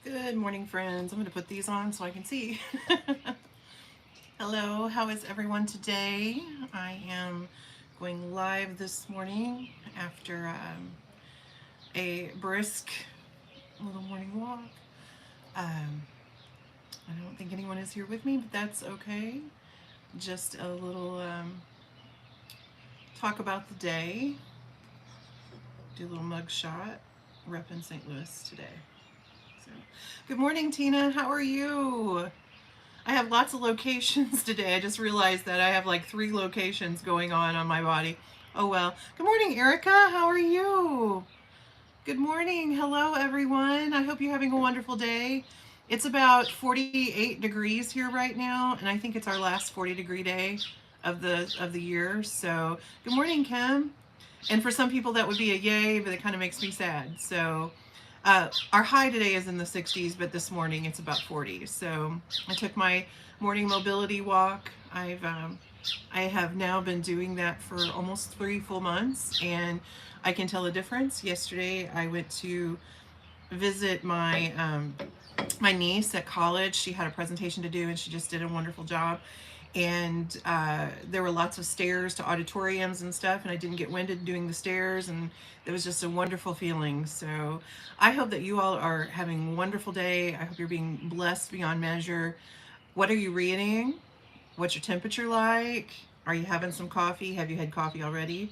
Good morning, friends. I'm going to put these on so I can see. Hello, how is everyone today? I am going live this morning after a brisk little morning walk. Um, I don't think anyone is here with me, but that's okay. Just a little talk about the day, do a little mug shot. Rep in St. Louis today. So, good morning, Tina. How are you? I have lots of locations today. I just realized that I have like 3 locations going on my body. Oh well. Good morning, Erica. How are you? Good morning. Hello, everyone. I hope you're having a wonderful day. It's about 48 degrees here right now, and I think it's our last 40-degree day of the year. So, good morning, Kim. And for some people that would be a yay, but it kind of makes me sad. So, our high today is in the 60s, but this morning it's about 40. So I took my morning mobility walk. I have now been doing that for almost 3 full months, and I can tell a difference. Yesterday I went to visit my niece at college. She had a presentation to do, and she just did a wonderful job. And there were lots of stairs to auditoriums and stuff, and I didn't get winded doing the stairs, and it was just a wonderful feeling. So I hope that you all are having a wonderful day. I hope you're being blessed beyond measure. What are you reading? What's your temperature like? Are you having some coffee? Have you had coffee already?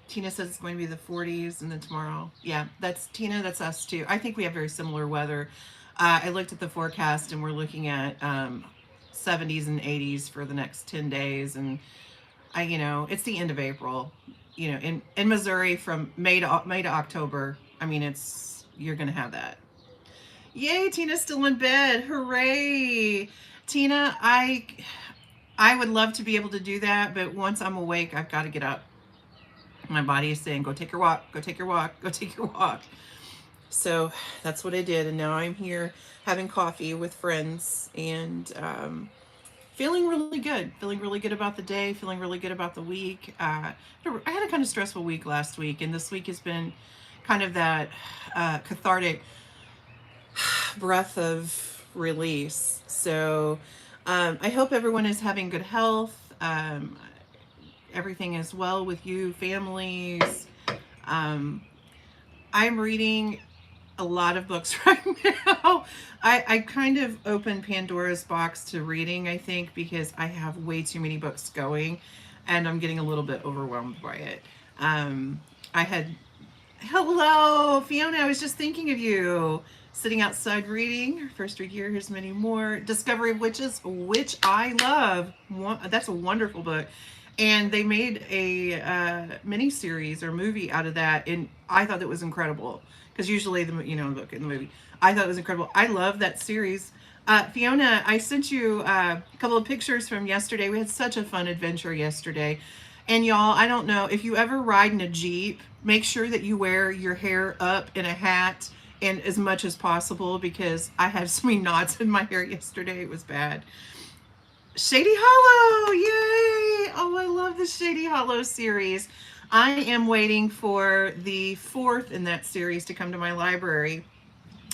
Tina says it's going to be the 40s, and then tomorrow. Yeah, that's Tina. That's us too. I think we have very similar weather. I looked at the forecast, and we're looking at 70s and 80s for the next 10 days. And it's the end of April. In Missouri from May to October. I mean, you're gonna have that. Yay, Tina's still in bed. Hooray. Tina, I would love to be able to do that, but once I'm awake, I've got to get up. My body is saying, go take your walk, go take your walk, go take your walk. So that's what I did, and now I'm here having coffee with friends, and feeling really good. Feeling really good about the day. Feeling really good about the week. I had a kind of stressful week last week, and this week has been kind of that cathartic breath of release. So I hope everyone is having good health. Everything is well with you, families. Um, I'm reading a lot of books right now. I kind of opened Pandora's box to reading, I think, because I have way too many books going, and I'm getting a little bit overwhelmed by it. I had, hello, Fiona, I was just thinking of you. Sitting outside reading, First Read Here, Here's Many More. Discovery of Witches, which I love. That's a wonderful book. And they made a mini series or movie out of that, and I thought that was incredible. Because usually the book and the movie, I thought it was incredible. I love that series. Fiona, I sent you a couple of pictures from yesterday. We had such a fun adventure yesterday. And y'all, I don't know if you ever ride in a Jeep, make sure that you wear your hair up in a hat and as much as possible, because I had so many knots in my hair yesterday. It was bad. Shady Hollow, yay! Oh, I love the Shady Hollow series. I am waiting for the 4th in that series to come to my library.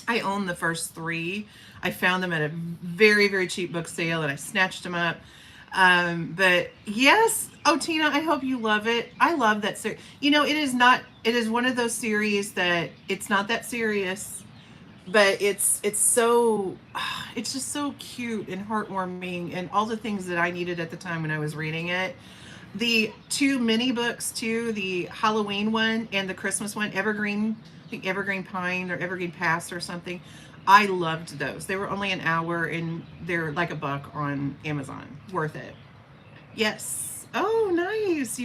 I own the first 3. I found them at a very, very cheap book sale, and I snatched them up. But yes, oh Tina, I hope you love it. I love that series. It is one of those series that it's not that serious, but it's just so cute and heartwarming, and all the things that I needed at the time when I was reading it. The 2 mini books too, the Halloween one and the Christmas one, I think Evergreen Pine or Evergreen Pass or something. I loved those. They were only an hour, and they're like $1 on Amazon. Worth it. Yes. Oh, nice.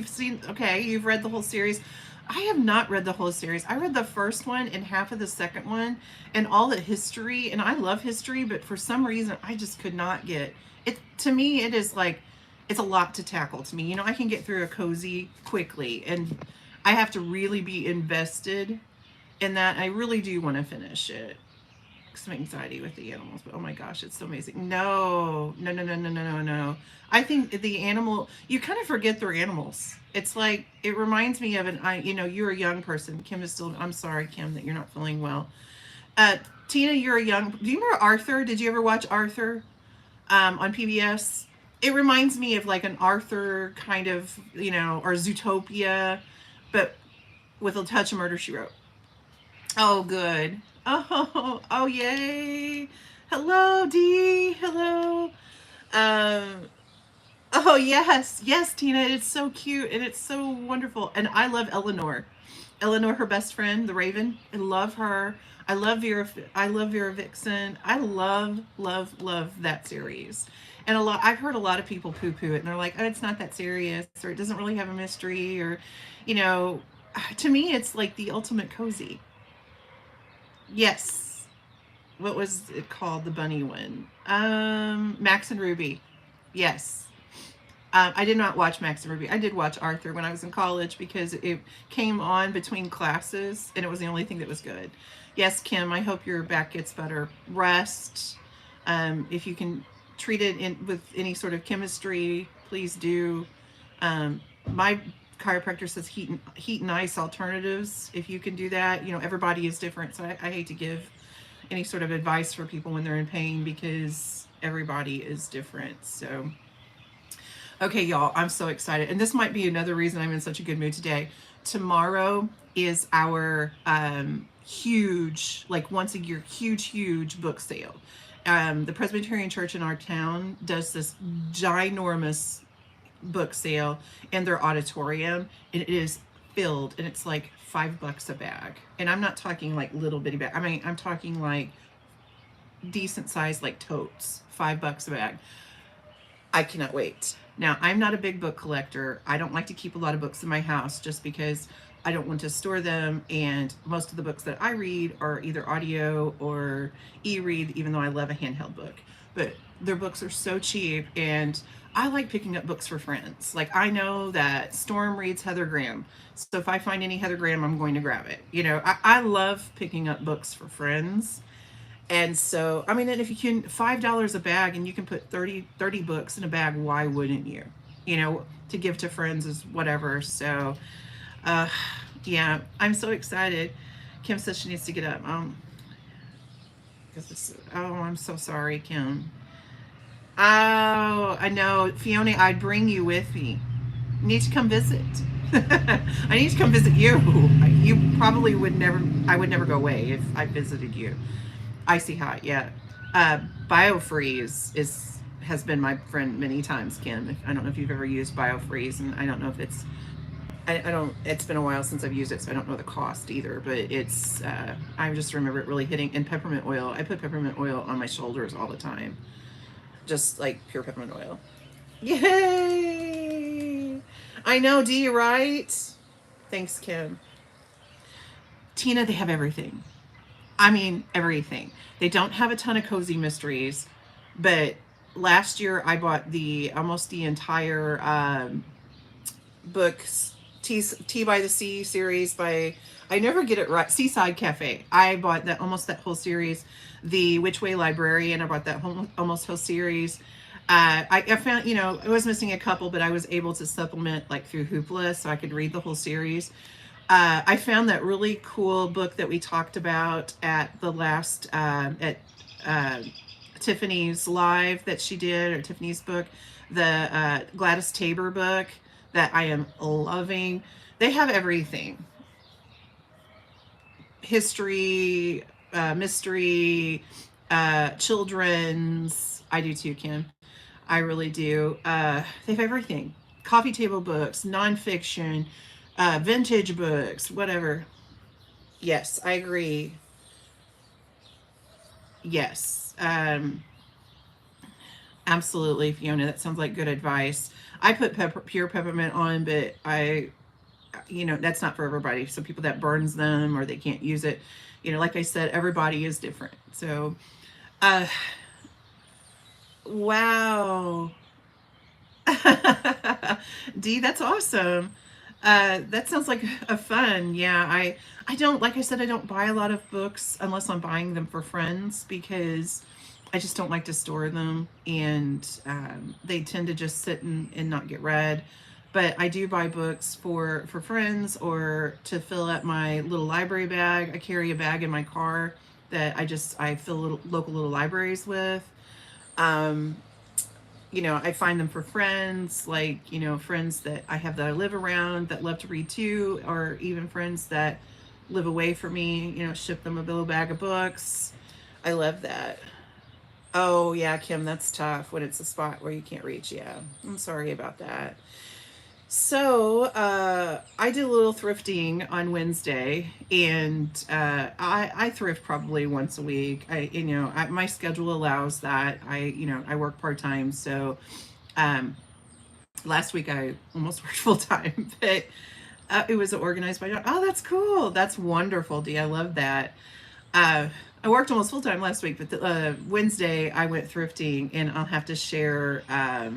Okay, you've read the whole series. I have not read the whole series. I read the first one and half of the second one, and all the history, and I love history, but for some reason I just could not get it. To me, it is like, it's a lot to tackle to me. I can get through a cozy quickly, and I have to really be invested in that. I really do want to finish it. Some anxiety with the animals, but oh my gosh, it's so amazing. No, no, no, no, no, no, no, no. I think the animal, you kind of forget they're animals. It's like, it reminds me of you're a young person. Kim is still, I'm sorry, Kim, that you're not feeling well. Tina, you're a young. Do you remember Arthur? Did you ever watch Arthur on PBS? It reminds me of like an Arthur kind of, or Zootopia, but with a touch of Murder She Wrote. Oh, good. Oh, yay. Hello, Dee. Hello. Um, oh, yes, Tina. It's so cute and it's so wonderful. And I love Eleanor. Eleanor, her best friend, the Raven. I love her. I love Vera. I love Vera Vixen. I love that series. And I've heard a lot of people poo-poo it, and they're like, "Oh, it's not that serious, or it doesn't really have a mystery, or, you know." To me, it's like the ultimate cozy. Yes. What was it called? The bunny one. Max and Ruby. Yes. I did not watch Max and Ruby. I did watch Arthur when I was in college because it came on between classes and it was the only thing that was good. Yes, Kim, I hope your back gets better. Rest. If you can treat it with any sort of chemistry, please do. My chiropractor says heat and ice alternatives. If you can do that, everybody is different. So I hate to give any sort of advice for people when they're in pain because everybody is different. So okay, y'all, I'm so excited. And this might be another reason I'm in such a good mood today. Tomorrow is our huge, like once a year, huge book sale. The Presbyterian Church in our town does this ginormous book sale in their auditorium, and it is filled, and it's like $5 a bag. And I'm not talking like little bitty bag. I mean, I'm talking like decent size, like totes, $5 a bag. I cannot wait. Now, I'm not a big book collector. I don't like to keep a lot of books in my house just because I don't want to store them. And most of the books that I read are either audio or e-read, even though I love a handheld book. But their books are so cheap, and I like picking up books for friends. Like, I know that Storm reads Heather Graham. So if I find any Heather Graham, I'm going to grab it. I love picking up books for friends. And so, I mean, and if you can, $5 a bag and you can put 30 books in a bag, why wouldn't you? To give to friends is whatever. So, uh, yeah, I'm so excited. Kim says she needs to get up. I'm so sorry, Kim. Oh, I know. Fiona, I'd bring you with me. You need to come visit. I need to come visit you. You probably would never, I would never go away if I visited you. Icy hot, yeah. BioFreeze has been my friend many times, Kim. I don't know if you've ever used BioFreeze, and I don't know if it's I don't. It's been a while since I've used it, so I don't know the cost either. But it's I just remember it really hitting. And peppermint oil. I put peppermint oil on my shoulders all the time, just like pure peppermint oil. Yay! I know, D. Right? Thanks, Kim. Tina, they have everything. I mean, everything. They don't have a ton of cozy mysteries, but last year I bought almost the entire books, Tea by the Sea series by, I never get it right, Seaside Cafe. I bought that whole series. The Which Way Librarian, I bought that almost whole series. I found, I was missing a couple, but I was able to supplement like through Hoopla so I could read the whole series. I found that really cool book that we talked about at the last, at Tiffany's live that she did, or Tiffany's book, the Gladys Tabor book that I am loving. They have everything. History, mystery, children's. I do too, Kim. I really do. They have everything. Coffee table books, nonfiction, vintage books, whatever. Yes, I agree. Yes. Absolutely, Fiona. That sounds like good advice. I put pure peppermint on, but that's not for everybody. Some people that burns them or they can't use it. Like I said, everybody is different. So, uh, wow. D, that's awesome. That sounds like a fun. Yeah, I don't, like I said, I don't buy a lot of books unless I'm buying them for friends because I just don't like to store them, and they tend to just sit and not get read. But I do buy books for friends or to fill up my little library bag. I carry a bag in my car that I fill local little libraries with. Um, I find them for friends, like, friends that I have that I live around that love to read too, or even friends that live away from me, ship them a little bag of books. I love that. Oh, yeah, Kim, that's tough when it's a spot where you can't reach. Yeah, I'm sorry about that. So, I did a little thrifting on Wednesday, and I thrift probably once a week. My schedule allows that. I work part time, so um, last week I almost worked full time, but it was organized by. Oh, that's cool. That's wonderful, Dee. I love that. Uh, I worked almost full time last week, but Wednesday I went thrifting, and I'll have to share a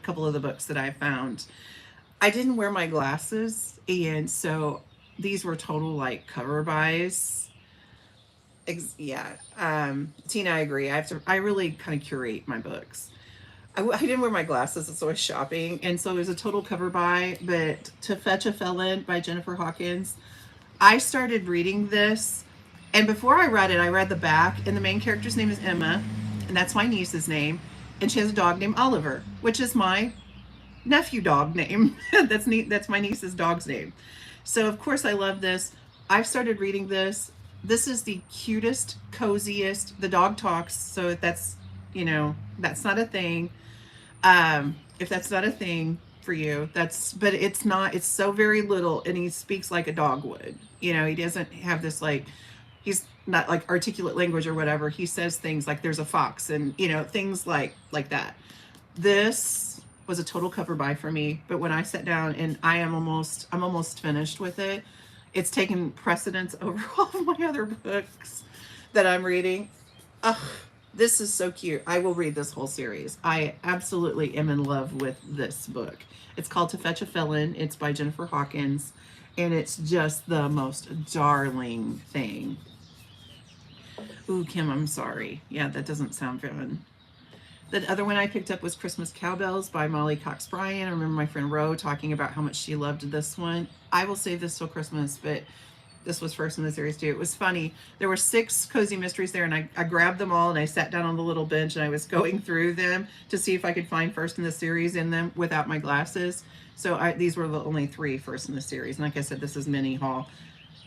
couple of the books that I found. I didn't wear my glasses, and so these were total like cover buys. Yeah, Tina, I agree. I really kind of curate my books. I didn't wear my glasses, so I was shopping, and so it was a total cover buy. But To Fetch a Felon by Jennifer Hawkins, I started reading this, and before I read it, I read the back, and the main character's name is Emma, and that's my niece's name, and she has a dog named Oliver, which is my nephew dog name. That's neat. That's my niece's dog's name. So of course I love this. I've started reading this. This is the cutest, coziest. The dog talks, so that's not a thing. If that's not a thing for you, but it's not. It's so very little, and he speaks like a dog would. He doesn't have this like. He's not like articulate language or whatever. He says things like "there's a fox" and things like that. This was a total cover buy for me, but when I sat down, and I'm almost finished with it. It's taken precedence over all of my other books that I'm reading. Ugh, this is so cute. I will read this whole series. I absolutely am in love with this book. It's called To Fetch a Felon. It's by Jennifer Hawkins, and it's just the most darling thing. Ooh, Kim, I'm sorry. Yeah, that doesn't sound fun. The other one I picked up was Christmas Cowbells by Molly Cox Bryan. I remember my friend Ro talking about how much she loved this one. I will save this till Christmas, but this was first in the series too. It was funny. There were 6 cozy mysteries there, and I grabbed them all, and I sat down on the little bench, and I was going through them to see if I could find first in the series in them without my glasses. So these were the only 3 first in the series. And like I said, this is mini haul.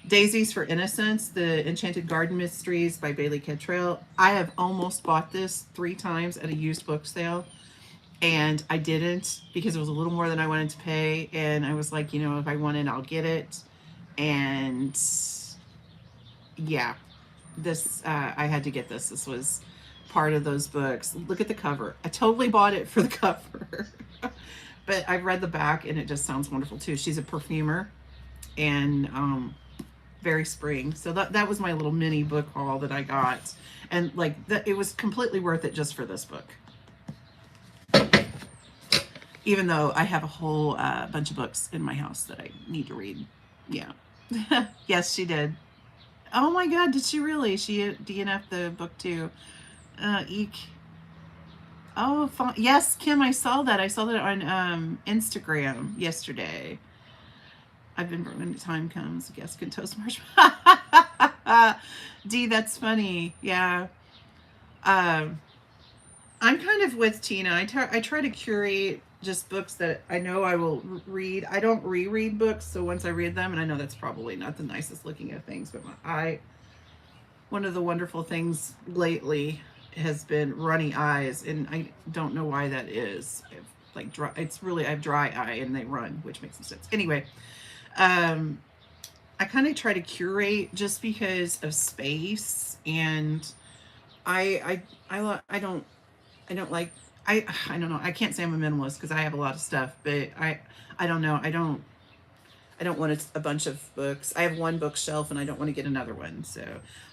Daisies for Innocence, the Enchanted Garden Mysteries by Bailey Cantrell. I have almost bought this 3 times at a used book sale, and I didn't because it was a little more than I wanted to pay. And I was like, if I want it, I'll get it. And yeah, this I had to get this. This was part of those books. Look at the cover. I totally bought it for the cover, but I've read the back, and it just sounds wonderful too. She's a perfumer, and very spring. So that was my little mini book haul that I got, and it was completely worth it just for this book, even though I have a whole bunch of books in my house that I need to read. Yeah. Yes, she did. Oh my god, did she really? She DNF'd the book too. Eek. Oh, fun. Yes, Kim, I saw that on Instagram yesterday. I've been when the time comes, I guess can toast marshmallow. D, that's funny. Yeah. I'm kind of with Tina. I try to curate just books that I know I will read. I don't reread books, so once I read them, and I know that's probably not the nicest looking of things, but one of the wonderful things lately has been runny eyes, and I don't know why that is. I have dry eye and they run, which makes no sense. Anyway, I kind of try to curate just because of space, and I don't like I don't know. I can't say I'm a minimalist because I have a lot of stuff, but I don't know. I don't want a bunch of books. I have one bookshelf, and I don't want to get another one. So,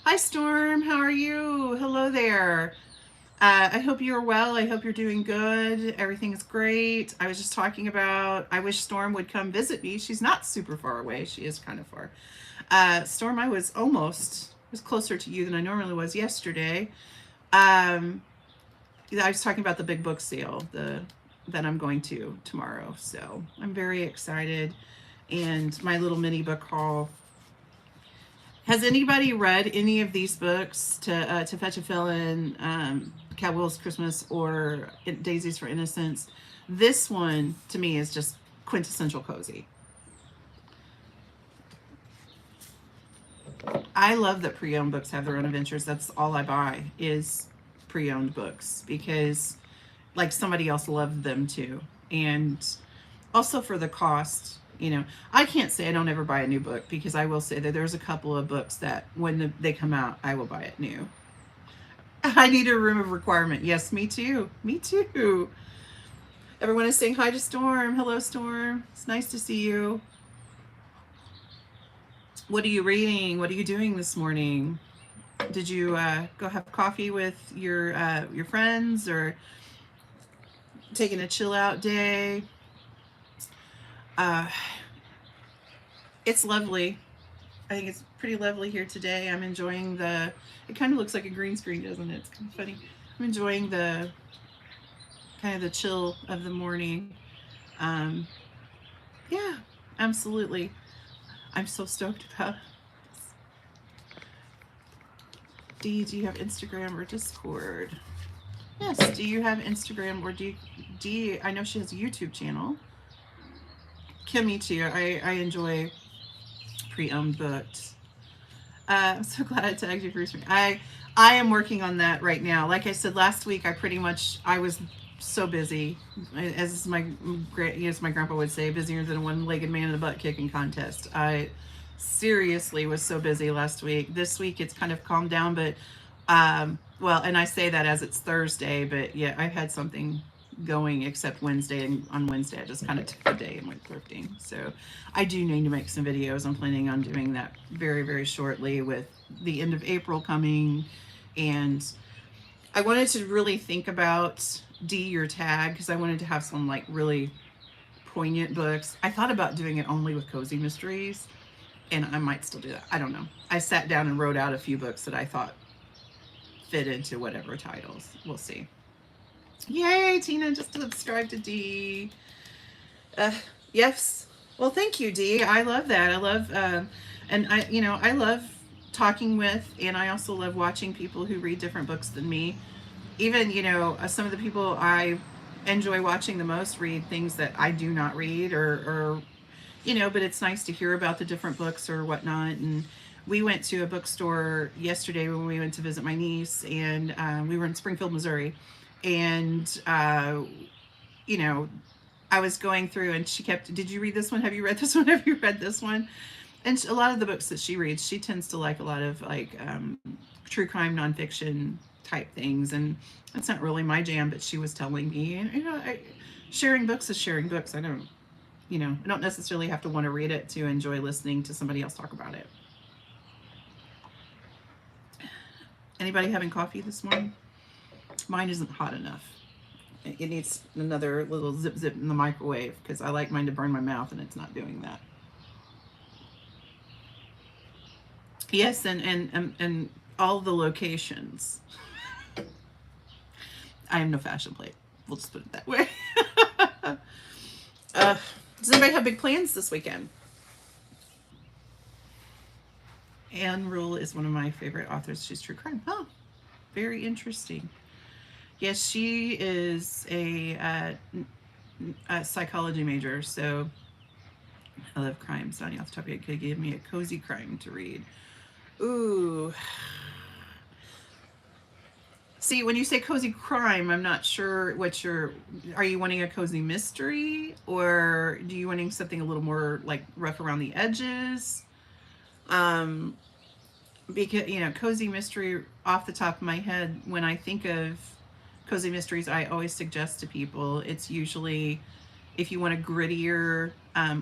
hi Storm, how are you? Hello there. I hope you're well. I hope you're doing good. Everything is great. I was just talking about, I wish Storm would come visit me. She's not super far away. She is kind of far. Storm, I was closer to you than I normally was yesterday. I was talking about the big book sale that I'm going to tomorrow. So I'm very excited. And my little mini book haul. Has anybody read any of these books, to Fetch a Felon, Cowboys Christmas, or Daisies for Innocence? This one to me is just quintessential cozy. I love that pre-owned books have their own adventures. That's all I buy is pre-owned books because like somebody else loved them too. And also for the cost, I can't say I don't ever buy a new book because I will say that there's a couple of books that when they come out, I will buy it new. I need a room of requirement. Yes, me too. Me too. Everyone is saying hi to Storm. Hello, Storm. It's nice to see you. What are you reading? What are you doing this morning? Did you go have coffee with your friends, or taking a chill out day? It's lovely. I think it's pretty lovely here today. I'm enjoying it kind of looks like a green screen, doesn't it? It's kind of funny. I'm enjoying the kind of the chill of the morning. Yeah, absolutely. I'm so stoked about this. Dee, do you have Instagram or Discord? Yes, do you have Instagram or Dee, I know she has a YouTube channel. Kim, me too. I enjoy pre-owned books. I'm so glad I tagged you, Bruce. I am working on that right now. Like I said last week, I was so busy, as my grandpa would say, busier than a one-legged man in a butt kicking contest. I seriously was so busy last week. This week it's kind of calmed down, but well, and I say that as it's Thursday, but yeah, I've had something going except Wednesday, and on Wednesday I just kind of took a day and went thrifting. So I do need to make some videos. I'm planning on doing that very, very shortly with the end of April coming, and I wanted to really think about your tag because I wanted to have some like really poignant books. I thought about doing it only with cozy mysteries, and I might still do that. I don't know. I sat down and wrote out a few books that I thought fit into whatever titles. We'll see. Yay, Tina just subscribed to Dee. Yes. Well, thank you, Dee. I love that. I love, and I love talking with, and I also love watching people who read different books than me. Even, some of the people I enjoy watching the most read things that I do not read, or but it's nice to hear about the different books or whatnot. And we went to a bookstore yesterday when we went to visit my niece, and we were in Springfield, Missouri. And, I was going through and she kept, did you read this one? Have you read this one? Have you read this one? And a lot of the books that she reads, she tends to like a lot of like true crime, nonfiction type things. And that's not really my jam, but she was telling me, and, sharing books is sharing books. I don't necessarily have to want to read it to enjoy listening to somebody else talk about it. Anybody having coffee this morning? Mine isn't hot enough. It needs another little zip in the microwave because I like mine to burn my mouth, and it's not doing that. Yes, and all the locations. I am no fashion plate. We'll just put it that way. Does anybody have big plans this weekend? Anne Rule is one of my favorite authors. She's true crime. Oh, very interesting. Yes, she is a psychology major, so I love crime. Sonia off the top of your head could give me a cozy crime to read. Ooh. See, when you say cozy crime, I'm not sure are you wanting a cozy mystery, or do you wanting something a little more like rough around the edges? Because, cozy mystery off the top of my head, when I think of cozy mysteries, I always suggest to people, it's usually, if you want a grittier,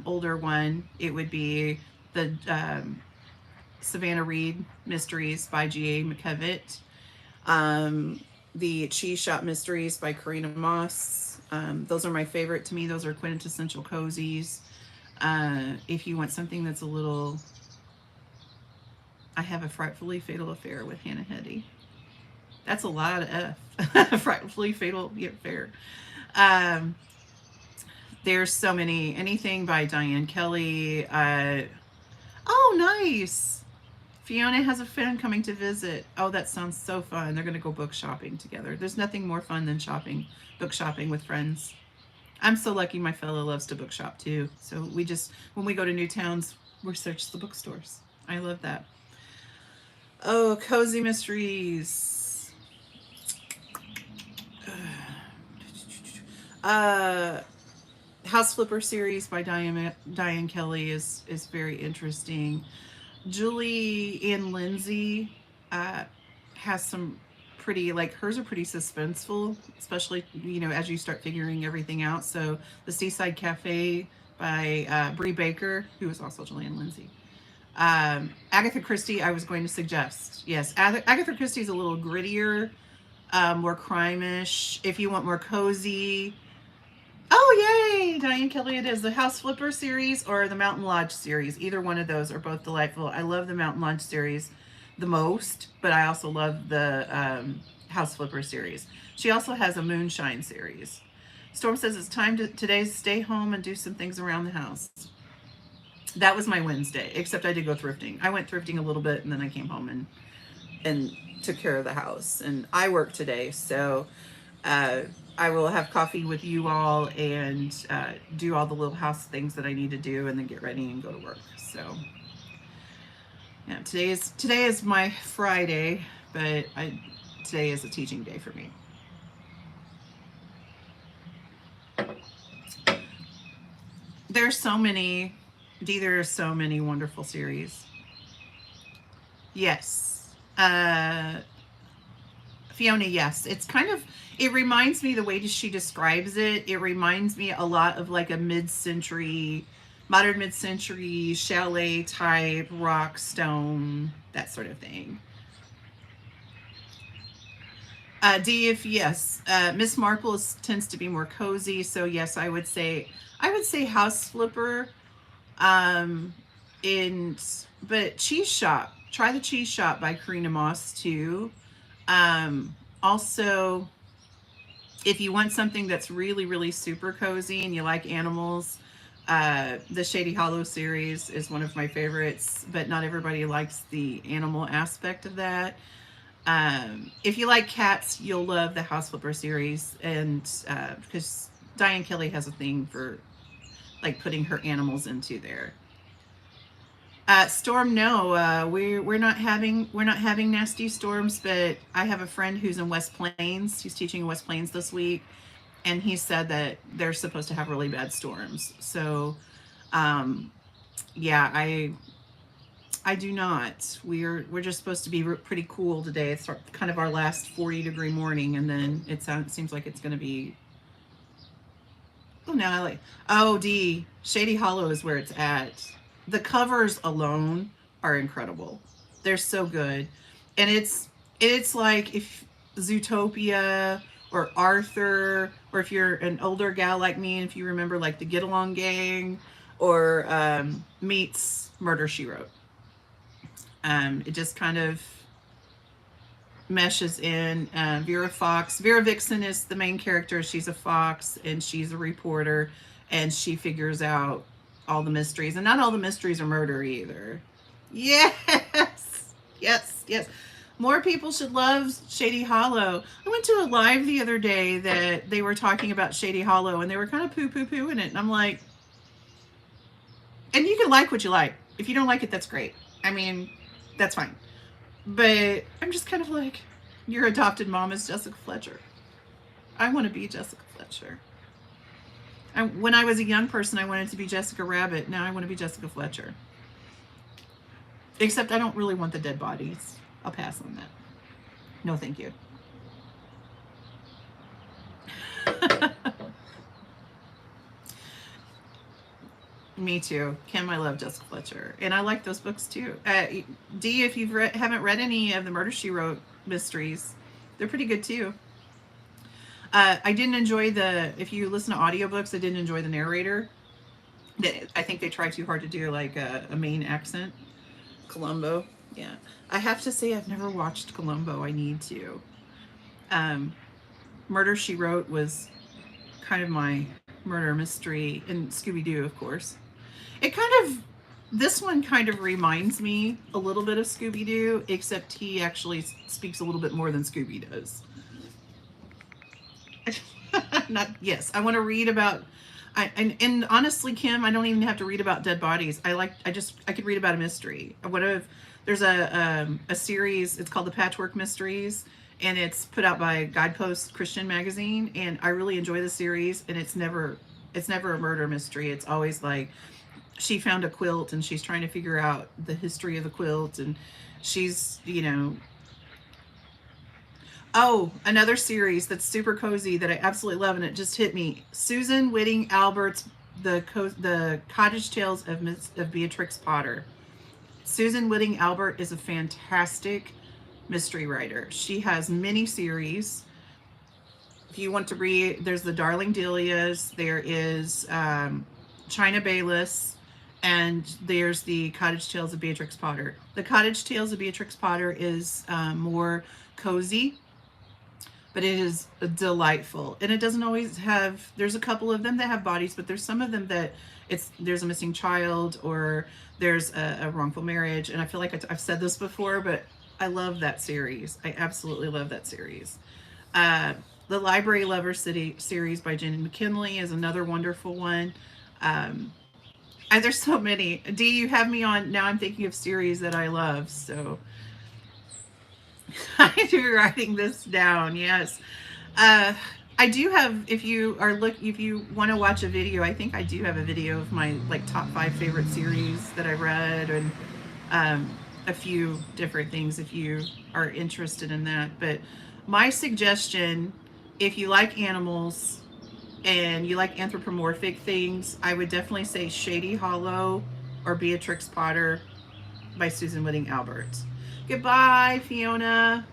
older one, it would be the Savannah Reed Mysteries by G.A. McKevitt, the Cheese Shop Mysteries by Karina Moss. Those are my favorite. To me, those are quintessential cozies. If you want something that's a little, I Have a Frightfully Fatal Affair with Hannah Hetty. That's a lot of F. Frightfully Fatal Affair. There's so many. Anything by Diane Kelly. Oh, nice. Fiona has a friend coming to visit. Oh, that sounds so fun. They're going to go book shopping together. There's nothing more fun than book shopping with friends. I'm so lucky my fellow loves to book shop too. So we just, when we go to new towns, we search the bookstores. I love that. Oh, cozy mysteries. Uh, House Flipper series by Diane Kelly is very interesting. Julie Ann Lindsay uh, has some pretty, like, hers are pretty suspenseful, especially, as you start figuring everything out. So the Seaside Cafe by Bree Baker, who is also Julianne Lindsay. Agatha Christie, I was going to suggest. Yes, Agatha Christie is a little grittier, more crime-ish. If you want more cozy, oh, yay! Diane Kelly it is. The House Flipper series or the Mountain Lodge series. Either one of those are both delightful. I love the Mountain Lodge series the most, but I also love the House Flipper series. She also has a Moonshine series. Storm says it's time today to stay home and do some things around the house. That was my Wednesday, except I did go thrifting. I went thrifting a little bit and then I came home and took care of the house. And I work today, so uh, I will have coffee with you all and do all the little house things that I need to do, and then get ready and go to work. So, yeah, today is my Friday, but today is a teaching day for me. There's so many. There are so many wonderful series. Yes. Fiona, yes. It reminds me, the way she describes it, it reminds me a lot of like a modern mid-century chalet type, rock, stone, that sort of thing. Yes. Miss Marple tends to be more cozy, so yes, I would say House Flipper. Um, and but Cheese Shop. Try the Cheese Shop by Karina Moss too. Also, if you want something that's really, really super cozy and you like animals, the Shady Hollow series is one of my favorites, but not everybody likes the animal aspect of that. If you like cats, you'll love the House Flipper series, and because Diane Kelly has a thing for like putting her animals into there. Storm, no, we're not having nasty storms, but I have a friend who's in West Plains. He's teaching in West Plains this week, and he said that they're supposed to have really bad storms. So, um, yeah, I do not. We're just supposed to be pretty cool today. It's kind of our last 40-degree morning, and then it seems like it's going to be. Oh, no, D. Shady Hollow is where it's at. The covers alone are incredible. They're so good. And it's like if Zootopia or Arthur, or if you're an older gal like me, and if you remember like the Get Along Gang, or meets Murder She Wrote. It just kind of meshes in. Vera Vixen is the main character. She's a fox and she's a reporter, and she figures out all the mysteries, and not all the mysteries are murder either. Yes, yes. More people should love Shady Hollow. I went to a live the other day that they were talking about Shady Hollow, and they were kind of poo-poo-pooing it, and I'm like, and you can like what you like. If you don't like it, that's great. I mean, that's fine. But I'm just kind of like, your adopted mom is Jessica Fletcher. I want to be Jessica Fletcher. When I was a young person, I wanted to be Jessica Rabbit. Now I want to be Jessica Fletcher. Except I don't really want the dead bodies. I'll pass on that. No, thank you. Me too. Kim, I love Jessica Fletcher. And I like those books too. Dee, if you haven't read any of the Murder, She Wrote mysteries, they're pretty good too. I didn't enjoy if you listen to audiobooks, I didn't enjoy the narrator. I think they try too hard to do like a main accent. Columbo. Yeah. I have to say I've never watched Columbo. I need to. Murder, She Wrote was kind of my murder mystery, and Scooby-Doo, of course. It kind of This one kind of reminds me a little bit of Scooby-Doo, except he actually speaks a little bit more than Scooby does. Not yes, I want to read about. And honestly, Kim, I don't even have to read about dead bodies. I could read about a mystery. What if there's a series? It's called the Patchwork Mysteries, and it's put out by Guidepost Christian Magazine. And I really enjoy the series. And it's never a murder mystery. It's always like she found a quilt and she's trying to figure out the history of the quilt, and she's Oh, another series that's super cozy that I absolutely love, and it just hit me. Susan Whitting Albert's the Cottage Tales of Beatrix Potter. Susan Whitting Albert is a fantastic mystery writer. She has many series. If you want to read, there's the Darling Delias, there is China Bayless, and there's the Cottage Tales of Beatrix Potter. The Cottage Tales of Beatrix Potter is more cozy, but it is delightful. And it doesn't always have, there's a couple of them that have bodies, but there's some of them that there's a missing child, or there's a wrongful marriage. And I feel like I've said this before, but I love that series. I absolutely love that series. The Library Lover City series by Jenny McKinley is another wonderful one. And there's so many. Dee, you have me on, now I'm thinking of series that I love, so I'm writing this down. Yes. I do have, if you want to watch a video, I think I do have a video of my like top 5 favorite series that I read, and a few different things if you are interested in that. But my suggestion, if you like animals and you like anthropomorphic things, I would definitely say Shady Hollow or Beatrix Potter by Susan Whitting Albert. Goodbye, Fiona.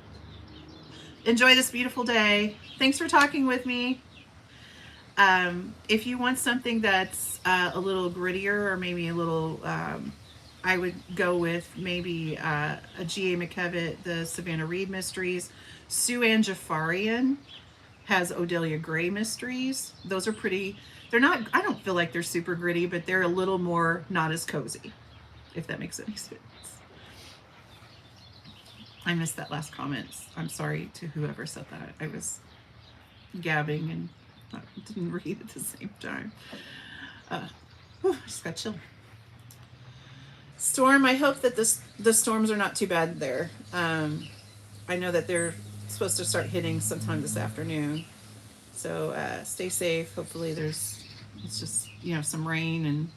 Enjoy this beautiful day. Thanks for talking with me. If you want something that's a little grittier, or maybe a little, I would go with maybe a G.A. McKevitt, the Savannah Reed Mysteries. Sue Ann Jafarian has Odelia Gray Mysteries. Those are pretty, they're not, I don't feel like they're super gritty, but they're a little more not as cozy, if that makes any sense. I missed that last comment. I'm sorry to whoever said that. I was gabbing and didn't read at the same time. I just got chill. Storm, I hope that the storms are not too bad there. I know that they're supposed to start hitting sometime this afternoon. So stay safe. Hopefully it's just, some rain and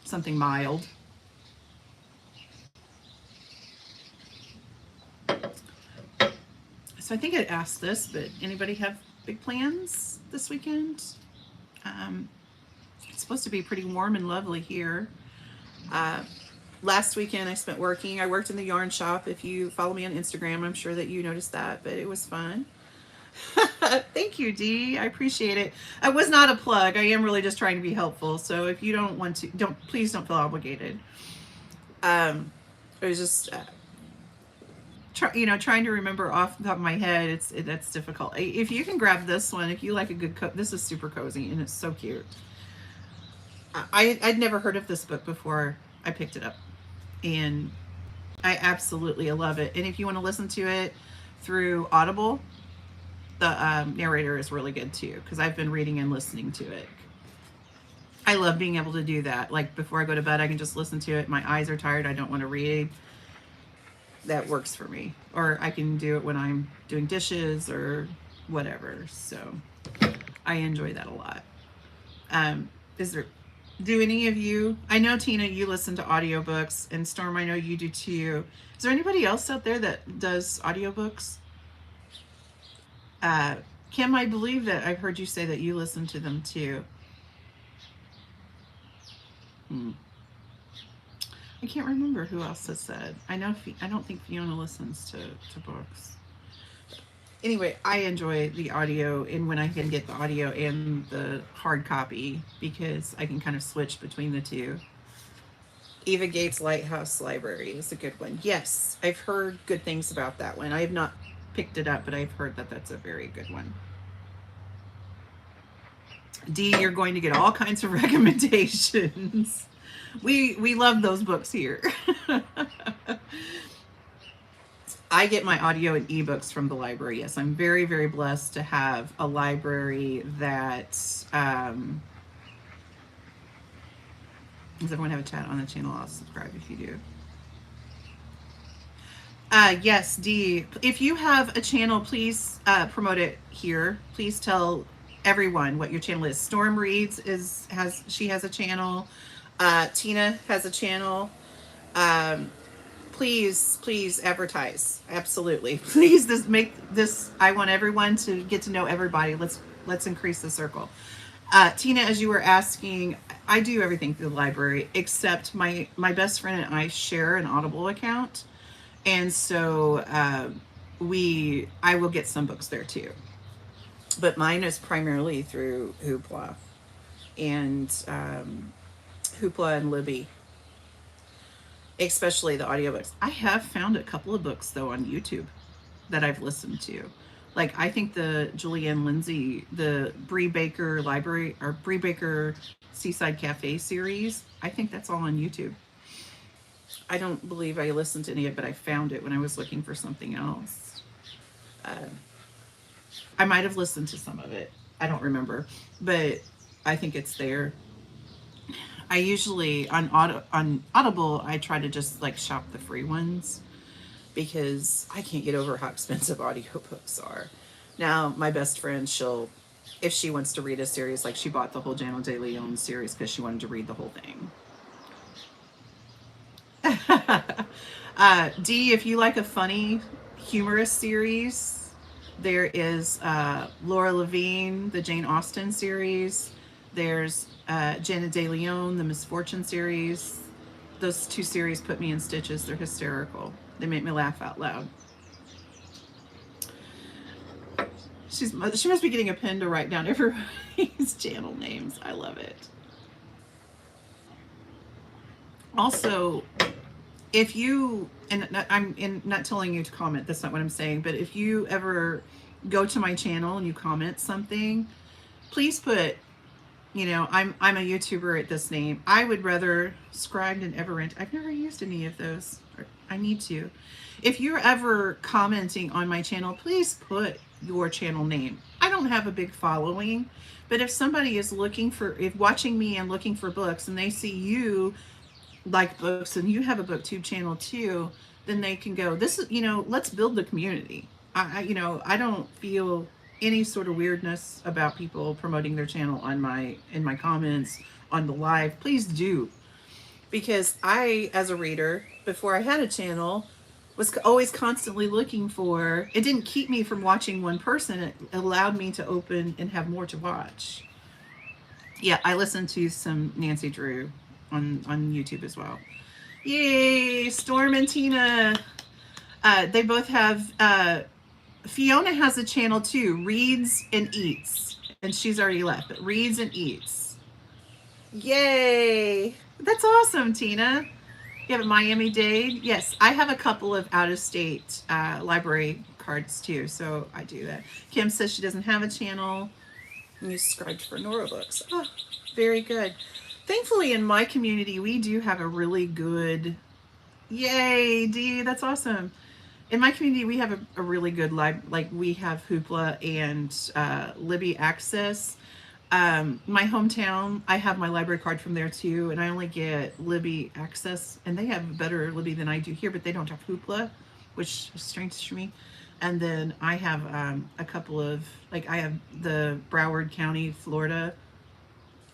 something mild. So I think I asked this, but anybody have big plans this weekend? It's supposed to be pretty warm and lovely here. Last weekend I spent working. I worked in the yarn shop. If you follow me on Instagram, I'm sure that you noticed that, but it was fun. Thank you, Dee. I appreciate it. I was not a plug. I am really just trying to be helpful. So if you don't want to, please don't feel obligated. It was just... trying to remember off the top of my head, that's difficult. If you can grab this one, if you like a good this is super cozy and it's so cute. I'd never heard of this book before I picked it up, and I absolutely love it. And if you want to listen to it through Audible, the narrator is really good too, because I've been reading and listening to it. I love being able to do that. Like before I go to bed, I can just listen to it. My eyes are tired, I don't want to read. That works for me. Or I can do it when I'm doing dishes or whatever. So I enjoy that a lot. Do any of you, I know Tina, you listen to audiobooks, and Storm, I know you do too. Is there anybody else out there that does audiobooks? Kim, I believe that I've heard you say that you listen to them too. I can't remember who else has said. I don't think Fiona listens to books. Anyway, I enjoy the audio, and when I can get the audio and the hard copy, because I can kind of switch between the two. Eva Gates' Lighthouse Library is a good one. Yes, I've heard good things about that one. I have not picked it up, but I've heard that that's a very good one. Dee, you're going to get all kinds of recommendations. We love those books here. I get my audio and ebooks from the library. Yes, I'm very, very blessed to have a library that. Does everyone have a chat on the channel? I'll subscribe if you do. Yes, D. If you have a channel, please promote it here. Please tell everyone what your channel is. Storm Reads has a channel. Tina has a channel. Um, please advertise. Absolutely. Please make this. I want everyone to get to know everybody. Let's increase the circle. Tina, as you were asking, I do everything through the library except my best friend and I share an Audible account, and so I will get some books there too. But mine is primarily through Hoopla and Hoopla and Libby, especially the audiobooks. I have found a couple of books though on YouTube that I've listened to. Like I think the Julianne Lindsay, the Bree Baker Library or Bree Baker Seaside Cafe series, I think that's all on YouTube. I don't believe I listened to any of it, but I found it when I was looking for something else. Uh, I might have listened to some of it. I don't remember, but I think it's there. I usually on Audible, I try to just like shop the free ones because I can't get over how expensive audiobooks are. Now, my best friend, if she wants to read a series, like she bought the whole Jana De Leon series because she wanted to read the whole thing. D, if you like a funny, humorous series, there is Laura Levine, the Jane Austen series. There's Jana De Leon, the Misfortune series. Those two series put me in stitches. They're hysterical. They make me laugh out loud. She must be getting a pen to write down everybody's channel names. I love it. Also, if you, and I'm not telling you to comment, that's not what I'm saying, but if you ever go to my channel and you comment something, please put, I'm a YouTuber at this name. I would rather Scribed and Everent. I've never used any of those. I need to. If you're ever commenting on my channel, please put your channel name. I don't have a big following, but if somebody is if watching me and looking for books and they see you like books and you have a booktube channel too, then they can go, this is, let's build the community. I don't feel any sort of weirdness about people promoting their channel in my comments on the live. Please do, because I, as a reader, before I had a channel, was always constantly looking for. It didn't keep me from watching one person. It allowed me to open and have more to watch. Yeah, I listened to some Nancy Drew on YouTube as well. Yay, Storm and Tina. They both have. Fiona has a channel too, Reads and Eats, and she's already left, but Reads and Eats. Yay! That's awesome, Tina. You have a Miami-Dade? Yes, I have a couple of out-of-state library cards too, so I do that. Kim says she doesn't have a channel. And you subscribed for Nora Books. Oh, very good. Thankfully, in my community, we do have a really good. Yay, Dee, that's awesome. In my community, we have a really good we have Hoopla and Libby Access. My hometown, I have my library card from there too, and I only get Libby Access, and they have better Libby than I do here, but they don't have Hoopla, which is strange to me. And then I have a couple of, I have the Broward County, Florida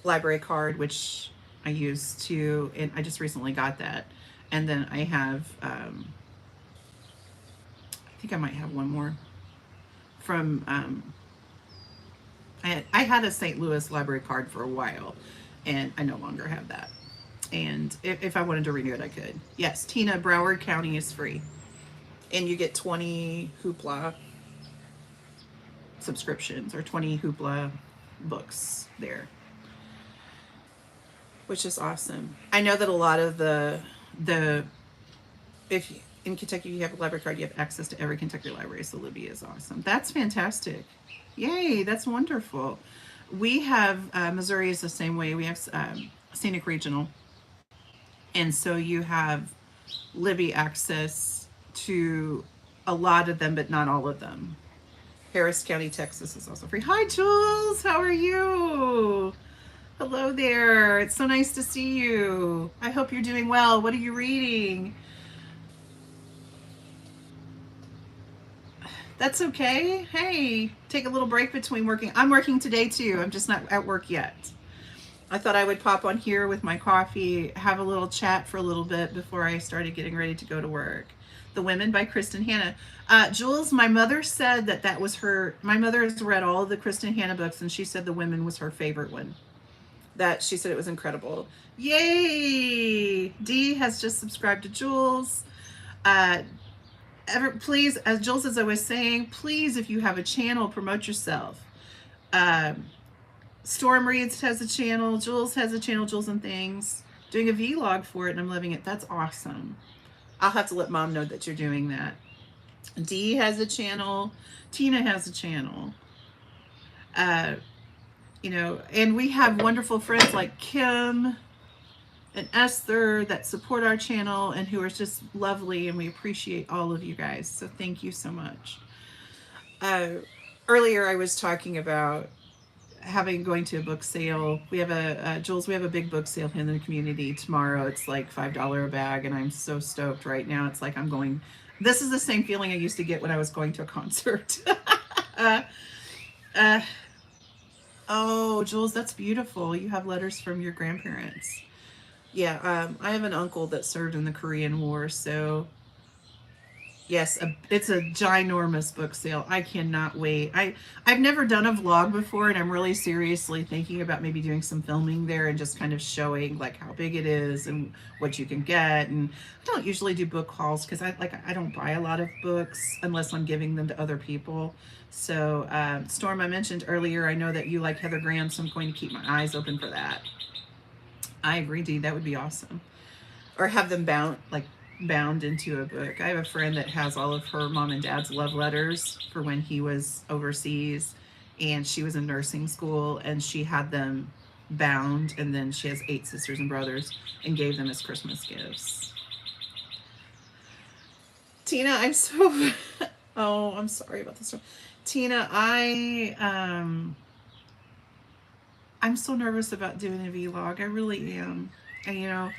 library card, which I use too, and I just recently got that. And then I have, I think I might have one more from, I had a St. Louis library card for a while, and I no longer have that. And if I wanted to renew it, I could. Yes, Tina, Broward County is free. And you get 20 Hoopla subscriptions or 20 Hoopla books there, which is awesome. I know that a lot of if in Kentucky you have a library card, you have access to every Kentucky library, so Libby is awesome. That's fantastic. Yay, that's wonderful. We have, Missouri is the same way. We have Scenic Regional. And so you have Libby access to a lot of them, but not all of them. Harris County, Texas is also free. Hi, Jules. How are you? Hello there. It's so nice to see you. I hope you're doing well. What are you reading? That's okay. Hey, take a little break between working. I'm working today too. I'm just not at work yet. I thought I would pop on here with my coffee, have a little chat for a little bit before I started getting ready to go to work. The Women by Kristen Hanna. Jules, my mother said that was her. My mother has read all of the Kristen Hanna books, and she said The Women was her favorite one. That she said it was incredible. Yay! Dee has just subscribed to Jules. Uh, please, as Jules is always saying, please, if you have a channel, promote yourself. Storm Reads has a channel. Jules has a channel, Jules and Things. Doing a vlog for it, and I'm loving it. That's awesome. I'll have to let Mom know that you're doing that. Dee has a channel. Tina has a channel. And we have wonderful friends like Kim and Esther that support our channel and who are just lovely, and we appreciate all of you guys. So thank you so much. Earlier I was talking about going to a book sale. We have Jules, we have a big book sale in the community tomorrow. It's like $5 a bag, and I'm so stoked right now. It's like this is the same feeling I used to get when I was going to a concert. uh, uh, oh, Jules, that's beautiful. You have letters from your grandparents. Yeah, I have an uncle that served in the Korean War, so yes, it's a ginormous book sale. I cannot wait. I've never done a vlog before, and I'm really seriously thinking about maybe doing some filming there and just kind of showing like how big it is and what you can get. And I don't usually do book hauls because I don't buy a lot of books unless I'm giving them to other people. So Storm, I mentioned earlier, I know that you like Heather Graham, so I'm going to keep my eyes open for that. I agree, Dee. That would be awesome. Or have them bound into a book. I have a friend that has all of her mom and dad's love letters for when he was overseas, and she was in nursing school, and she had them bound, and then she has 8 sisters and brothers and gave them as Christmas gifts. Tina, I'm so oh, I'm sorry about this. Tina, I'm so nervous about doing a vlog. I really am. And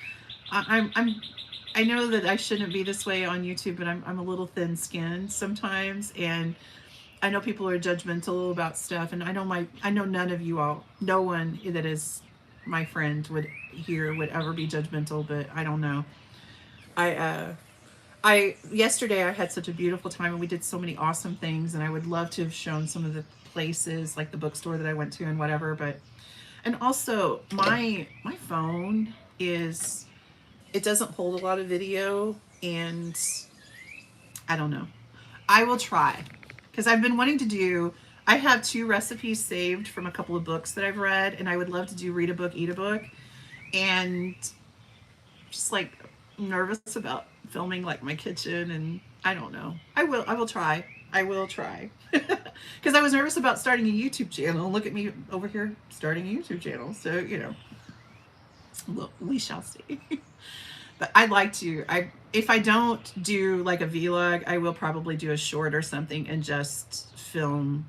I know that I shouldn't be this way on YouTube, but I'm a little thin-skinned sometimes, and I know people are judgmental about stuff, and I know none of you all, no one that is my friend would ever be judgmental, but I don't know. Yesterday I had such a beautiful time, and we did so many awesome things, and I would love to have shown some of the places, like the bookstore that I went to and whatever, and also my phone it doesn't hold a lot of video, and I don't know. I will try, because I've been wanting to I have 2 recipes saved from a couple of books that I've read, and I would love to do read a book, eat a book, and just like nervous about filming like my kitchen, and I don't know. I will try. I will try. Because I was nervous about starting a YouTube channel. Look at me over here starting a YouTube channel. So, we shall see. But I'd like to. If I don't do like a vlog, I will probably do a short or something and just film,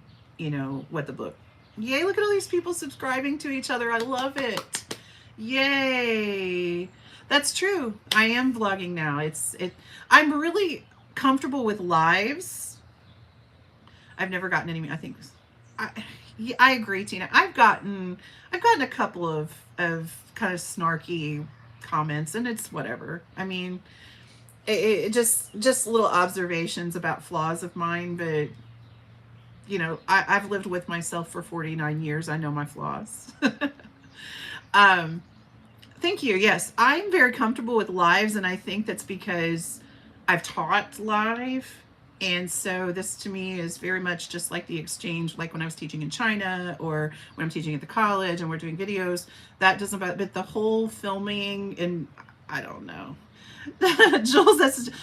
what the book. Yay, look at all these people subscribing to each other. I love it. Yay. That's true. I am vlogging now. I'm really comfortable with lives. I've never gotten any, I think I agree, Tina. I've gotten a couple of kind of snarky comments, and it's whatever. I mean, it just little observations about flaws of mine, but I've lived with myself for 49 years. I know my flaws. Thank you. Yes, I'm very comfortable with lives, and I think that's because I've taught live. And so this to me is very much just like the exchange, like when I was teaching in China or when I'm teaching at the college and we're doing videos. That doesn't, but the whole filming, and I don't know.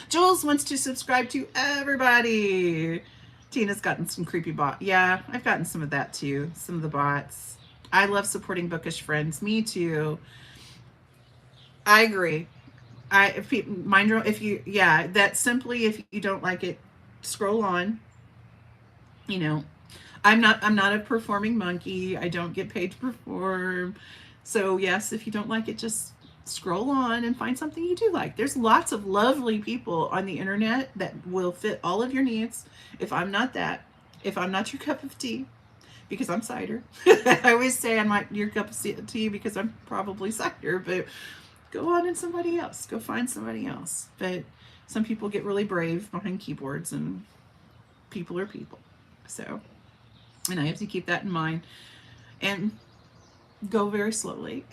Jules wants to subscribe to everybody. Tina's gotten some creepy bot. Yeah, I've gotten some of that too. Some of the bots. I love supporting bookish friends. Me too. I agree. if you, yeah, that simply, if you don't like it, scroll on. You know, I'm not a performing monkey. I don't get paid to perform. So yes, if you don't like it, just scroll on and find something you do like. There's lots of lovely people on the internet that will fit all of your needs. If I'm not that, if I'm not your cup of tea, because I'm cider. I always say I'm not your cup of tea because I'm probably cider, but go on and somebody else. Go find somebody else. But some people get really brave behind keyboards, and people are people. So, and I have to keep that in mind and go very slowly.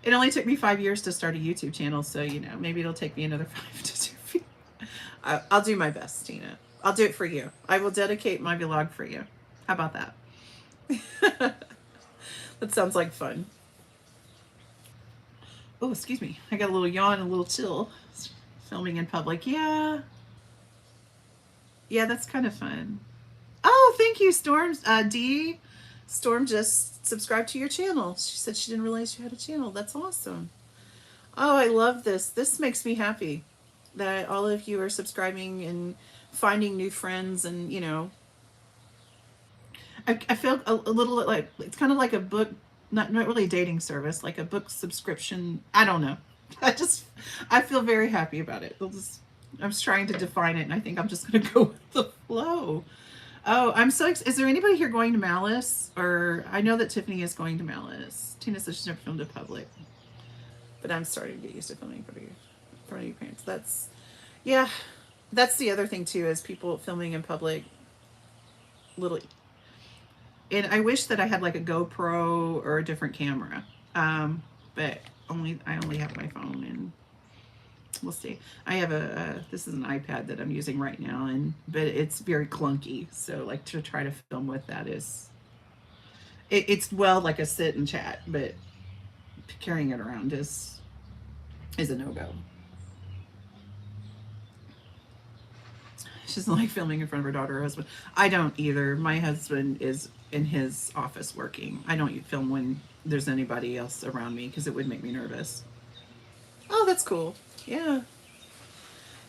It only took me 5 years to start a YouTube channel, so maybe it'll take me another 5 to do. I'll do my best, Tina. I'll do it for you. I will dedicate my vlog for you. How about that? That sounds like fun. Oh, excuse me. I got a little yawn, a little chill. Filming in public. Yeah. Yeah, that's kind of fun. Oh, thank you, Storm. D. Storm just subscribed to your channel. She said she didn't realize you had a channel. That's awesome. Oh, I love this. This makes me happy that all of you are subscribing and finding new friends. And, I feel a little like it's kind of like a book, not really a dating service, like a book subscription. I don't know. I feel very happy about it. I'm just trying to define it, and I think I'm just going to go with the flow. Oh, I'm so excited. Is there anybody here going to Malice? Or I know that Tiffany is going to Malice. Tina says she's never filmed in public. But I'm starting to get used to filming in front of your parents. Yeah, that's the other thing too, is people filming in public. Little, and I wish that I had like a GoPro or a different camera. But I only have my phone, and we'll see. I have this is an iPad that I'm using right now, but it's very clunky. So like to try to film with that it's well like a sit and chat, but carrying it around is a no-go. She doesn't like filming in front of her daughter or husband. I don't either. My husband is in his office working. I don't film when there's anybody else around me because it would make me nervous. Oh, that's cool. Yeah.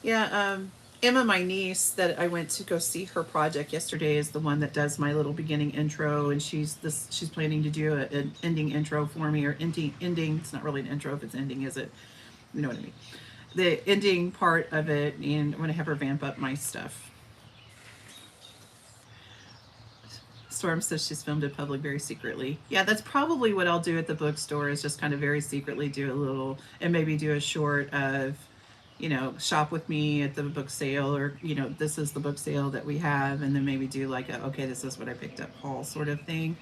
Yeah. Emma, my niece that I went to go see her project yesterday, is the one that does my little beginning intro, and she's planning to do an ending intro for me, or ending. It's not really an intro if it's ending, is it? You know what I mean? The ending part of it, and I'm going to have her vamp up my stuff. Storm says she's filmed in public very secretly. Yeah, that's probably what I'll do at the bookstore, is just kind of very secretly do a little, and maybe do a short of, shop with me at the book sale, or, this is the book sale that we have, and then maybe do like okay, this is what I picked up haul sort of thing.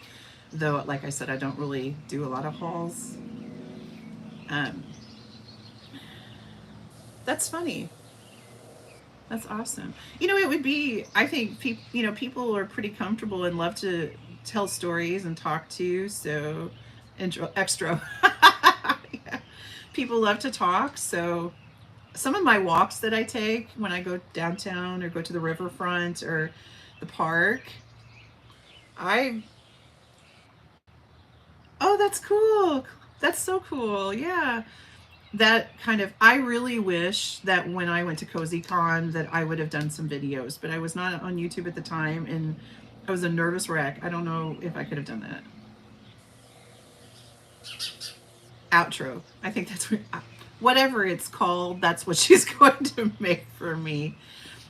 Though, like I said, I don't really do a lot of hauls. That's funny. That's awesome. It would be, I think people are pretty comfortable and love to tell stories and talk to, so extra. Yeah. People love to talk, so some of my walks that I take when I go downtown or go to the riverfront or the park, I oh, that's cool. That's so cool. Yeah. That kind of, I really wish that when I went to Cozy Con that I would have done some videos, but I was not on YouTube at the time, and I was a nervous wreck. I don't know if I could have done that. Outro. I think that's whatever it's called, that's what she's going to make for me.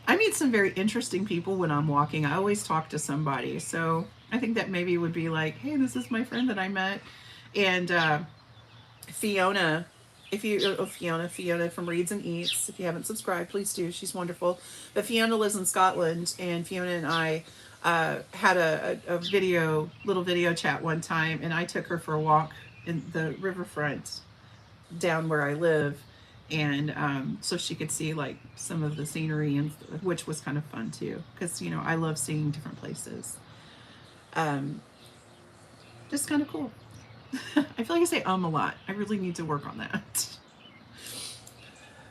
I meet some very interesting people when I'm walking. I always talk to somebody. So I think that maybe would be like, hey, this is my friend that I met. And Fiona, Fiona from Reads and Eats. If you haven't subscribed, please do. She's wonderful. But Fiona lives in Scotland, and Fiona and I had a little video chat one time, and I took her for a walk in the riverfront down where I live, and so she could see like some of the scenery, and which was kind of fun too, because I love seeing different places. Just kind of cool. I feel like I say a lot. I really need to work on that.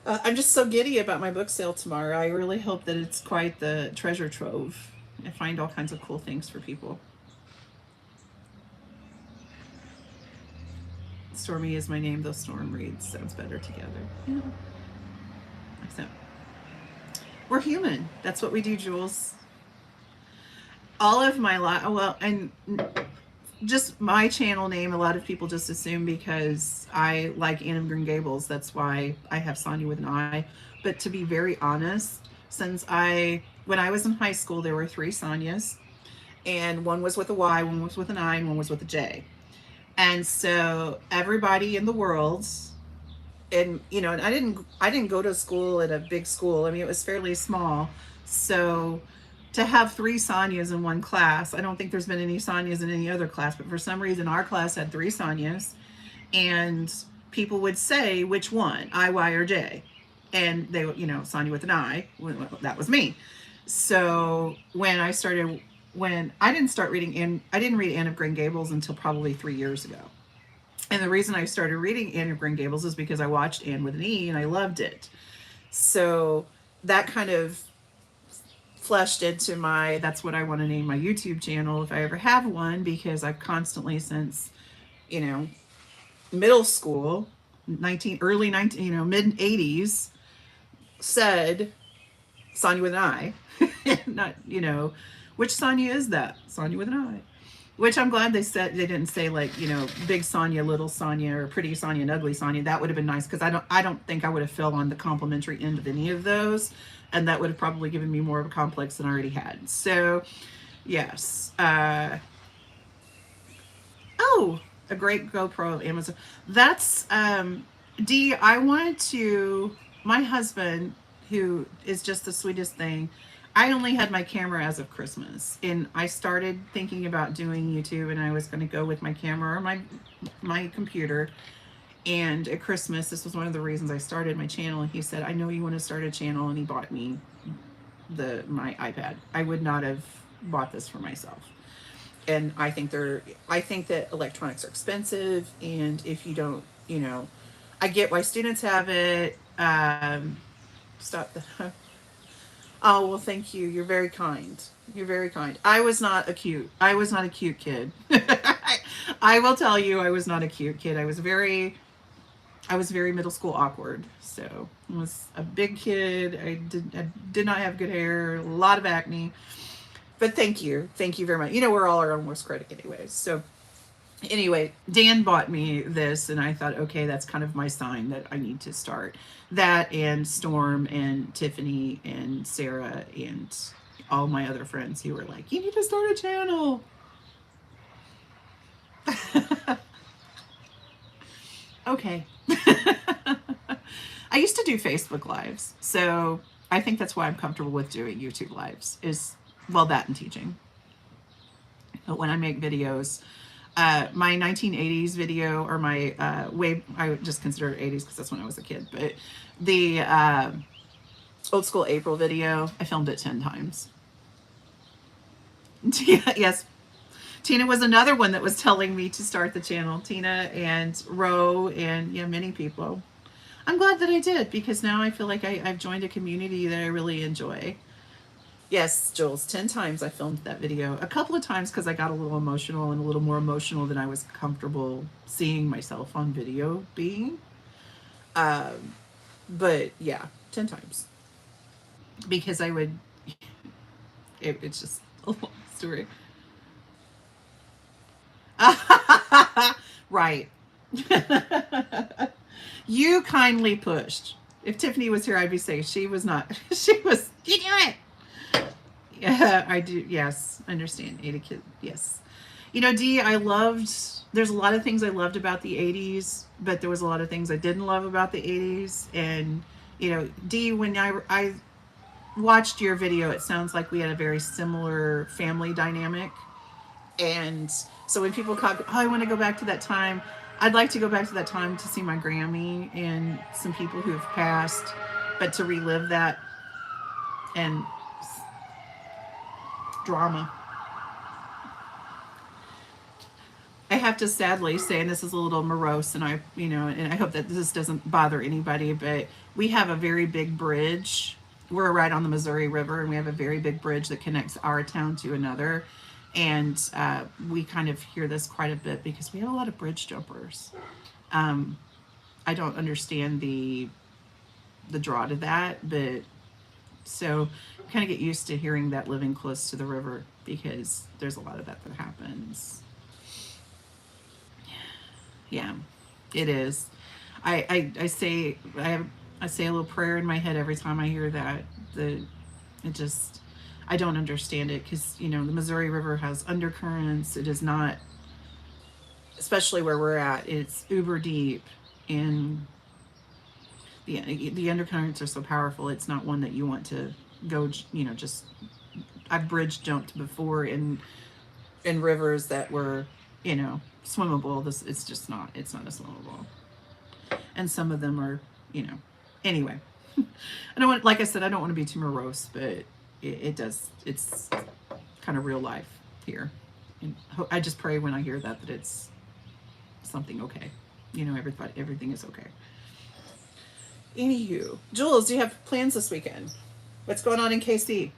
I'm just so giddy about my book sale tomorrow. I really hope that it's quite the treasure trove. I find all kinds of cool things for people. Stormy is my name, though storm reads sounds better together. Yeah. So we're human. That's what we do, Jules. All of my well, and just my channel name, a lot of people just assume because I like Anne of Green Gables, that's why I have Sonia with an I. But to be very honest, when I was in high school, there were three Sonias, and one was with a Y, one was with an I, and one was with a J. And so everybody in the world, and and I didn't go to school at a big school. I mean, it was fairly small. So to have three Sonias in one class, I don't think there's been any Sonias in any other class, but for some reason our class had three Sonias, and people would say which one, I, Y, or J. And they, Sonia with an I, that was me. So when I didn't start reading, I didn't read Anne of Green Gables until probably 3 years ago. And the reason I started reading Anne of Green Gables is because I watched Anne with an E and I loved it. So that kind of fleshed into that's what I want to name my YouTube channel if I ever have one, because I've constantly since, middle school, early 19, mid 80s, said Sonia with an I. Not, which Sonia is that? Sonia with an I. Which I'm glad they didn't say like, big Sonia, little Sonia, or pretty Sonia and ugly Sonia. That would have been nice, because I don't think I would have fell on the complimentary end of any of those, and that would have probably given me more of a complex than I already had. So yes. Oh, a great GoPro Amazon. That's Dee, I wanted to, my husband, who is just the sweetest thing, I only had my camera as of Christmas, and I started thinking about doing YouTube, and I was going to go with my camera or my computer. And at Christmas, this was one of the reasons I started my channel. And he said, "I know you want to start a channel," and he bought me my iPad. I would not have bought this for myself. And I think that electronics are expensive, and if you don't, I get why students have it. Stop the. Oh, well, thank you. You're very kind. You're very kind. I was not a cute kid. I will tell you, I was not a cute kid. I was very middle school awkward. So I was a big kid. I did not have good hair, a lot of acne. But thank you very much. We're all our own worst critic anyways. So anyway, Dan bought me this, and I thought, okay, that's kind of my sign that I need to start. That, and Storm and Tiffany and Sarah and all my other friends who were like, you need to start a channel. Okay. I used to do Facebook Lives, so I think that's why I'm comfortable with doing YouTube Lives, that and teaching. But when I make videos, my 1980s video, or my I would just consider it 80s because that's when I was a kid, but the old school April video, I filmed it 10 times. Yes, Tina was another one that was telling me to start the channel. Tina and Ro and many people. I'm glad that I did, because now I feel like I've joined a community that I really enjoy. Yes, Jules, 10 times I filmed that video. A couple of times because I got a little emotional, and a little more emotional than I was comfortable seeing myself on video being. But yeah, 10 times. Because I would, it's just a long story. Right. You kindly pushed. If Tiffany was here, I'd be saying she was not. She was, you do it. Yeah, I do. Yes, I understand. 80 kid. Yes. Dee, there's a lot of things I loved about the 80s, but there was a lot of things I didn't love about the 80s. And, Dee, when I watched your video, it sounds like we had a very similar family dynamic. And so when people call, I want to go back to that time, I'd like to go back to that time to see my Grammy and some people who have passed, but to relive that and drama. I have to sadly say, and this is a little morose, and and I hope that this doesn't bother anybody, but we have a very big bridge. We're right on the Missouri River, and we have a very big bridge that connects our town to another. And we kind of hear this quite a bit because we have a lot of bridge jumpers. Um, I don't understand the draw to that, but so kind of get used to hearing that living close to the river because there's a lot of that that happens. Yeah, it is. I say I say a little prayer in my head every time I hear that. The it just I don't understand it because the Missouri River has undercurrents. It is not, especially where we're at. It's uber deep, and the undercurrents are so powerful. It's not one that you want to go. Just I've bridge jumped before in rivers that were swimmable. This it's just not. It's not a swimmable, and some of them are anyway. I don't want, like I said, I don't want to be too morose, but it does. It's kind of real life here, and I just pray when I hear that it's something okay. Everything is okay. Anywho, Jules, do you have plans this weekend? What's going on in KC?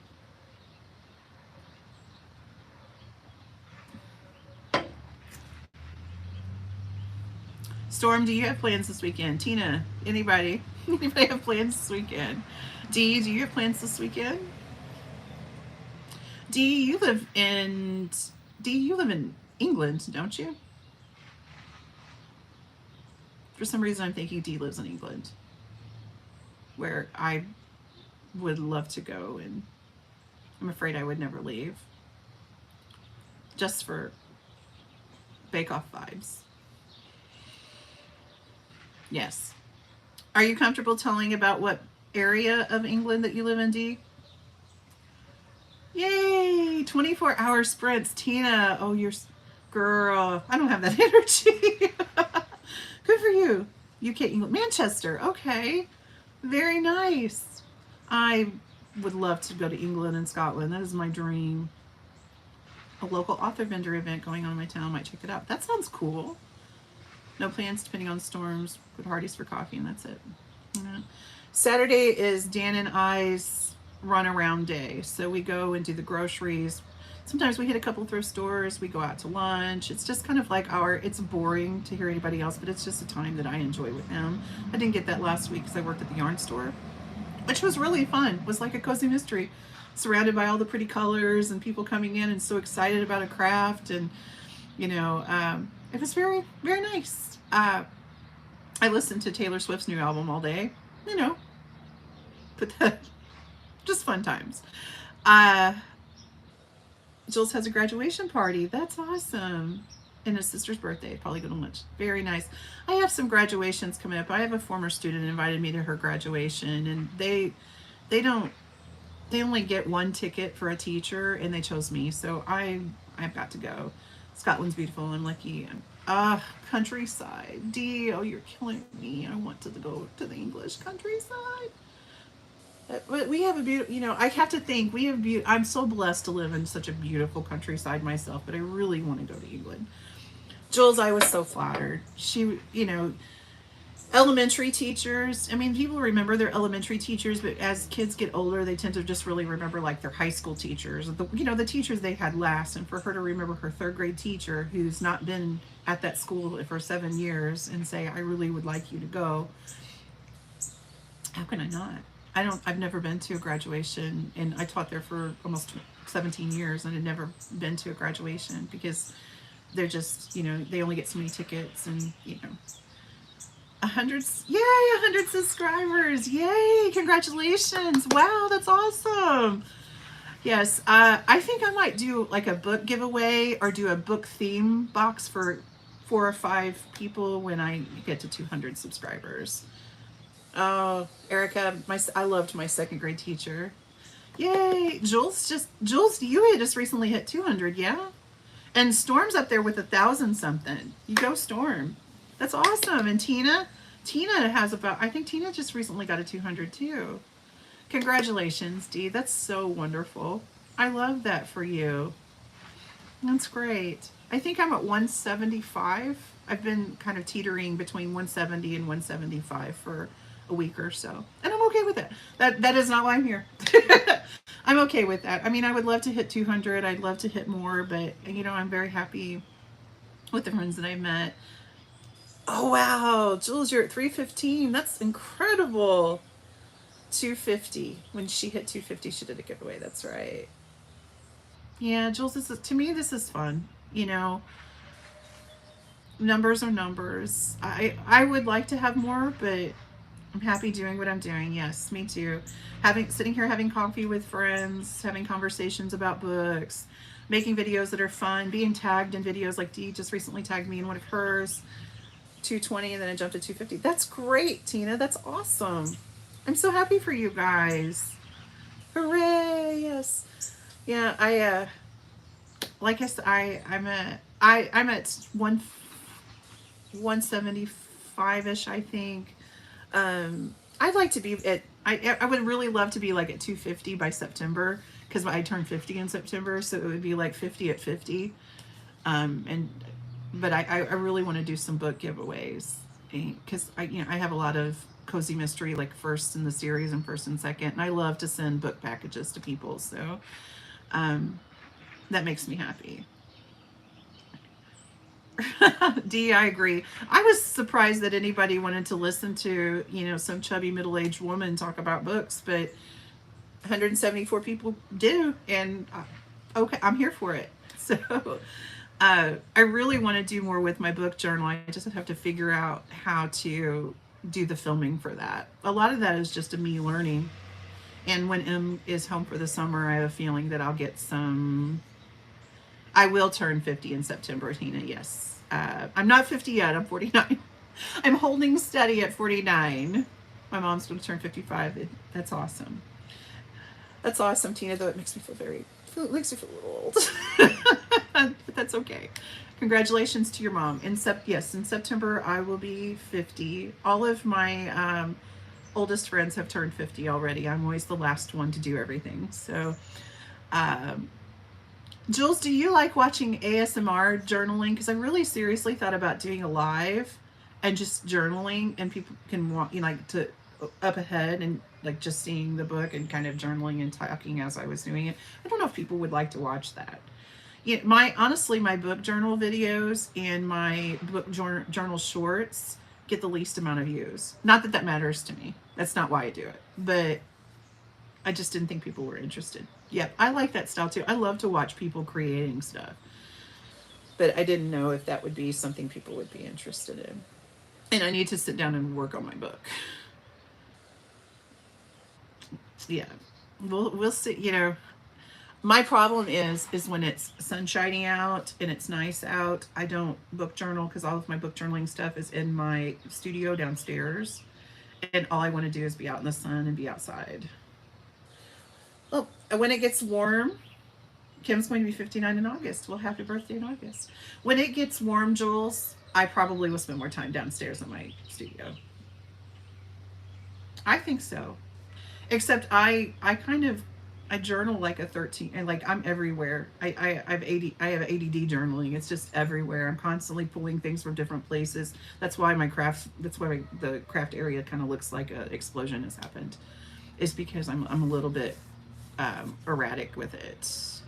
Storm, do you have plans this weekend? Tina, anybody? Anybody have plans this weekend? Dee, do you have plans this weekend? Dee, you live in Dee, you live in England, don't you? For some reason, I'm thinking Dee lives in England, where I would love to go, and I'm afraid I would never leave, just for Bake Off vibes. Yes. Are you comfortable telling about what area of England that you live in, Dee? Yay! 24-hour sprints. Tina, oh, you're girl. I don't have that energy. Good for you. UK, England, Manchester. Okay. Very nice. I would love to go to England and Scotland. That is my dream. A local author vendor event going on in my town. Might check it out. That sounds cool. No plans depending on storms. Good Hardee's for coffee, and that's it. Yeah. Saturday is Dan and I's run around day. So we go and do the groceries. Sometimes we hit a couple thrift stores. We go out to lunch. It's just kind of like it's boring to hear anybody else, but it's just a time that I enjoy with him. I didn't get that last week because I worked at the yarn store, which was really fun. It was like a cozy mystery, surrounded by all the pretty colors and people coming in and so excited about a craft. And, it was very, very nice. I listened to Taylor Swift's new album all day, but just fun times. Uh, Jules has a graduation party. That's awesome. And his sister's birthday. Probably go to lunch. Very nice. I have some graduations coming up. I have a former student invited me to her graduation, and they only get one ticket for a teacher, and they chose me, so I've got to go. Scotland's beautiful. I'm lucky. Countryside. D, oh, you're killing me. I want to go to the English countryside. But we have a beautiful, I have to think we have I'm so blessed to live in such a beautiful countryside myself, but I really want to go to England. Jules, I was so flattered. She, elementary teachers, I mean, people remember their elementary teachers, but as kids get older, they tend to just really remember like their high school teachers, the teachers they had last. And for her to remember her third grade teacher who's not been at that school for 7 years and say, I really would like you to go. How can I not? I've never been to a graduation, and I taught there for almost 17 years and had never been to a graduation because they're just, they only get so many tickets, and, 100 subscribers. Yay. Congratulations. Wow. That's awesome. Yes. I think I might do like a book giveaway or do a book theme box for 4 or 5 people when I get to 200 subscribers. Oh, Erica, I loved my second grade teacher. Yay. Jules, you had just recently hit 200. Yeah. And Storm's up there with 1,000 something. You go, Storm. That's awesome. And Tina has I think Tina just recently got a 200 too. Congratulations, Dee. That's so wonderful. I love that for you. That's great. I think I'm at 175. I've been kind of teetering between 170 and 175 for a week or so. And I'm okay with it. That is not why I'm here. I'm okay with that. I mean, I would love to hit 200. I'd love to hit more, but I'm very happy with the friends that I've met. Oh wow, Jules, you're at 315. That's incredible. 250. When she hit 250, she did a giveaway. That's right. Yeah, Jules, this is, to me, this is fun. You know, numbers are numbers. I would like to have more, but I'm happy doing what I'm doing. Yes, me too. Having sitting here having coffee with friends, having conversations about books, making videos that are fun, being tagged in videos like Dee just recently tagged me in one of hers, 220 and then I jumped to 250. That's great, Tina. That's awesome. I'm so happy for you guys. Hooray! Yes. Yeah, I like I said, I'm at 175 ish, I think. I'd like to be at, I would really love to be like at 250 by September because I turned 50 in September, so it would be like 50 at 50. And but I really want to do some book giveaways because I have a lot of cozy mystery like first in the series and first and second, and I love to send book packages to people, so um, that makes me happy. D, I agree. I was surprised that anybody wanted to listen to, some chubby middle-aged woman talk about books, but 174 people do, and okay, I'm here for it. So, I really want to do more with my book journal. I just have to figure out how to do the filming for that. A lot of that is just me learning. And when M is home for the summer, I have a feeling that I'll get some. I will turn 50 in September, Tina. Yes. I'm not 50 yet. I'm 49. I'm holding steady at 49. My mom's going to turn 55. That's awesome. That's awesome, Tina, though it makes me feel it makes me feel a little old. But that's okay. Congratulations to your mom. Yes, in September I will be 50. All of my oldest friends have turned 50 already. I'm always the last one to do everything. So, um, Jules, do you like watching ASMR journaling? Because I really seriously thought about doing a live and just journaling, and people can want like to up ahead and like just seeing the book and kind of journaling and talking as I was doing it. I don't know if people would like to watch that. Yeah, my honestly, my book journal videos and my book journal shorts get the least amount of views. Not that that matters to me. That's not why I do it, but I just didn't think people were interested. Yep, I like that style too. I love to watch people creating stuff, but I didn't know if that would be something people would be interested in. And I need to sit down and work on my book. Yeah, we'll see. My problem is when it's sun shining out and it's nice out. I don't book journal because all of my book journaling stuff is in my studio downstairs, and all I want to do is be out in the sun and be outside. Well, when it gets warm, Kim's going to be 59 in August. Well, happy birthday in August. When it gets warm, Jules, I probably will spend more time downstairs in my studio. I think so. Except I kind of I journal like a 13, and like I'm everywhere. I have ADD journaling. It's just everywhere. I'm constantly pulling things from different places. That's why the craft area kind of looks like an explosion has happened. Is because I'm a little bit erratic with it.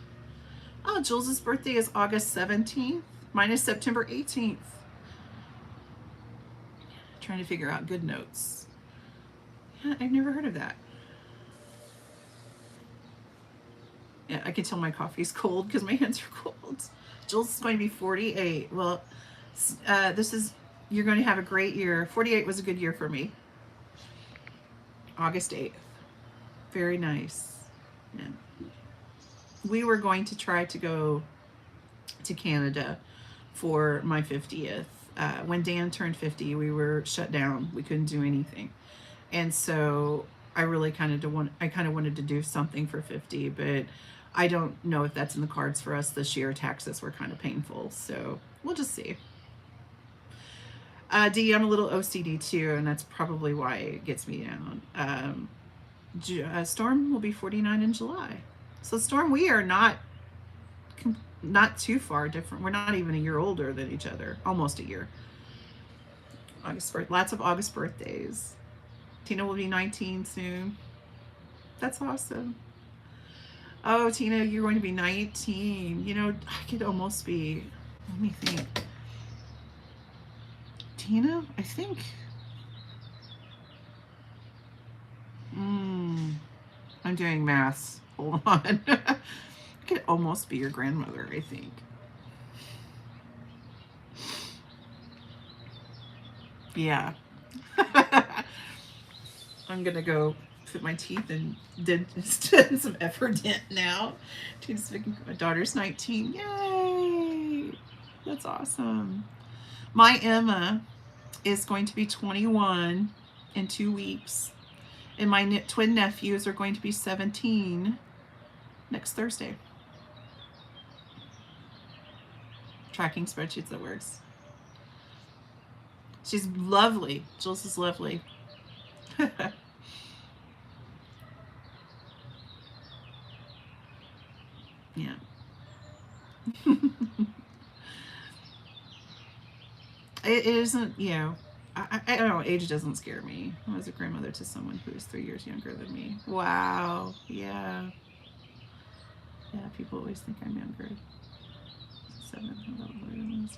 Oh, Jules's birthday is August 17th. Mine is September 18th. Trying to figure out good notes. Yeah, I've never heard of that. Yeah, I can tell my coffee's cold because my hands are cold. Jules is going to be 48. Well, this is, you're going to have a great year. 48 was a good year for me. August 8th. Very nice. Yeah. We were going to try to go to Canada for my 50th. When Dan turned 50, we were shut down. We couldn't do anything. And so I kind of wanted to do something for 50, but I don't know if that's in the cards for us this year. Taxes were kind of painful, so we'll just see. D, I'm a little OCD too, and that's probably why it gets me down. Storm will be 49 in July. So Storm, we are not too far different. We're not even a year older than each other, almost a year. Lots of August birthdays. Tina will be 19 soon. That's awesome. Oh, Tina, you're going to be 19. I could almost be, let me think, Tina, I think. I'm doing math. Hold on. I could almost be your grandmother, I think. Yeah. I'm gonna go put my teeth in dentist and some Efferdent now. My daughter's 19. Yay! That's awesome. My Emma is going to be 21 in 2 weeks, and my twin nephews are going to be 17 next Thursday. Tracking spreadsheets that works. She's lovely. Jules is lovely. Yeah. It isn't, I don't know, age doesn't scare me. I was a grandmother to someone who was 3 years younger than me. Wow. Yeah. Yeah, people always think I'm younger. 7.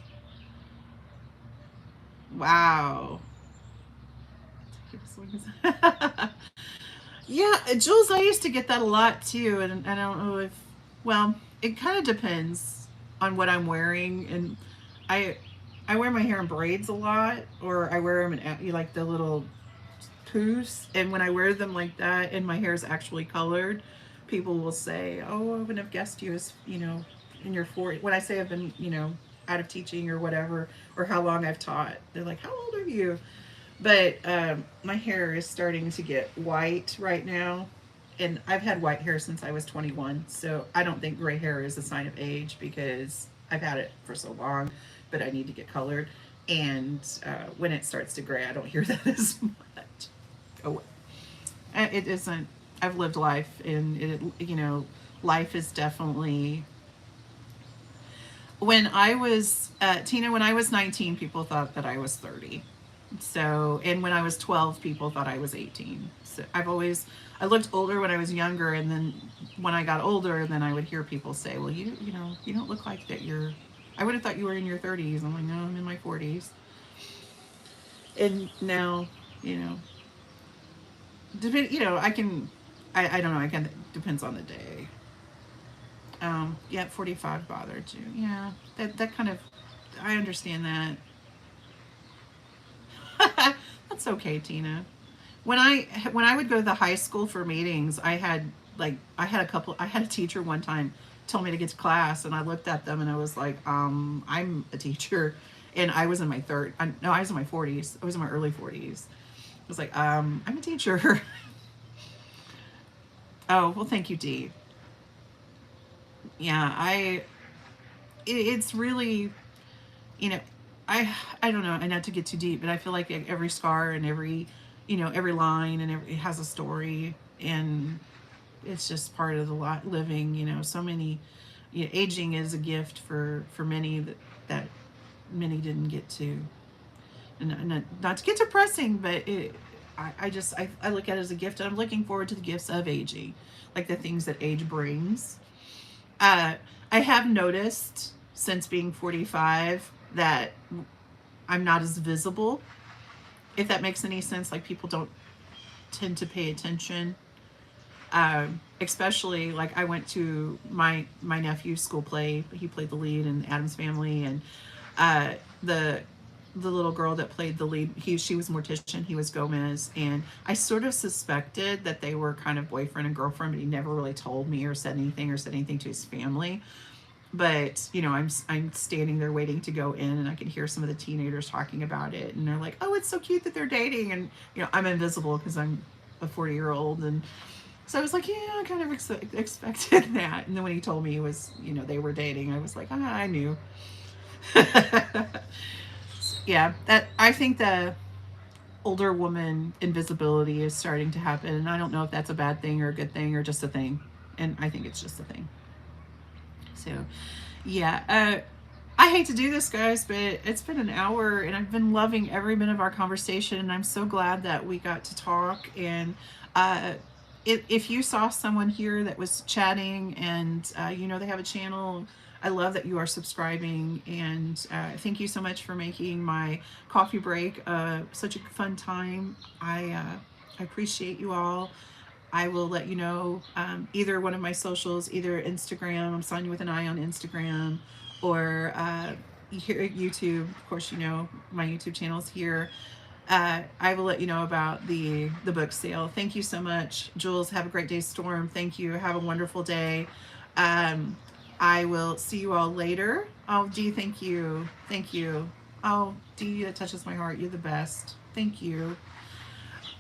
Wow. Yeah, Jules, I used to get that a lot too, and I don't know if, well, it kind of depends on what I'm wearing, and I I wear my hair in braids a lot, or I wear them in like the little poofs, and when I wear them like that, and my hair is actually colored, people will say, "Oh, I wouldn't have guessed you as in your 40s." When I say I've been out of teaching or whatever, or how long I've taught, they're like, "How old are you?" But my hair is starting to get white right now. And I've had white hair since I was 21. So I don't think gray hair is a sign of age because I've had it for so long, but I need to get colored. And when it starts to gray, I don't hear that as much. Oh, it isn't. I've lived life, and life is definitely. When I was, Tina, when I was 19, people thought that I was 30. So, and when I was 12, people thought I was 18. So I looked older when I was younger, and then when I got older, then I would hear people say, "Well, you don't look like that. I would have thought you were in your 30s." I'm like, "No, I'm in my 40s." And now, you know, I don't know. I can depends on the day. Yeah, 45 bothered you. Yeah, that kind of, I understand that. That's okay, Tina. When I would go to the high school for meetings, I had a teacher one time tell me to get to class, and I looked at them and I was like, I'm a teacher, and I was in my no, I was in my 40s. I was in my early 40s. I was like, I'm a teacher. Oh, well, thank you, Dee. Yeah, it's really, you know, I don't know, and not to get too deep, but I feel like every scar and every line and it has a story, and it's just part of the living. So many, aging is a gift for many that many didn't get to, and not to get depressing, but I look at it as a gift, and I'm looking forward to the gifts of aging, like the things that age brings. Uh, I have noticed since being 45 that I'm not as visible, if that makes any sense. Like, people don't tend to pay attention. Especially, like, I went to my nephew's school play. He played the lead in Addams Family, and uh, the the little girl that played the lead, she was Mortician, he was Gomez, and I sort of suspected that they were kind of boyfriend and girlfriend, but he never really told me or said anything to his family. But I'm standing there waiting to go in, and I can hear some of the teenagers talking about it, and they're like, "Oh, it's so cute that they're dating," and I'm invisible because I'm a 40-year-old, and so I was like, "Yeah, I kind of expected that." And then when he told me it was, they were dating, I was like, I knew. Yeah, that I think the older woman invisibility is starting to happen, and I don't know if that's a bad thing or a good thing or just a thing, and I think it's just a thing. So, yeah, I hate to do this, guys, but it's been an hour, and I've been loving every minute of our conversation, and I'm so glad that we got to talk. And uh, if you saw someone here that was chatting, and they have a channel, I love that you are subscribing, and thank you so much for making my coffee break such a fun time. I appreciate you all. I will let you know either one of my socials, either Instagram, I'm Sonia with an I on Instagram, or here at YouTube. Of course, you know my YouTube channel is here. I will let you know about the book sale. Thank you so much, Jules. Have a great day, Storm. Thank you. Have a wonderful day. Um, I will see you all later. Oh, Dee, thank you. Thank you. Oh, Dee, that touches my heart. You're the best. Thank you.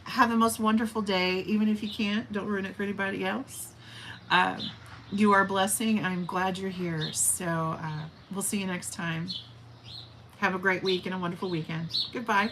Have the most wonderful day. Even if you can't, don't ruin it for anybody else. Um, you are a blessing. I'm glad you're here. So we'll see you next time. Have a great week and a wonderful weekend. Goodbye.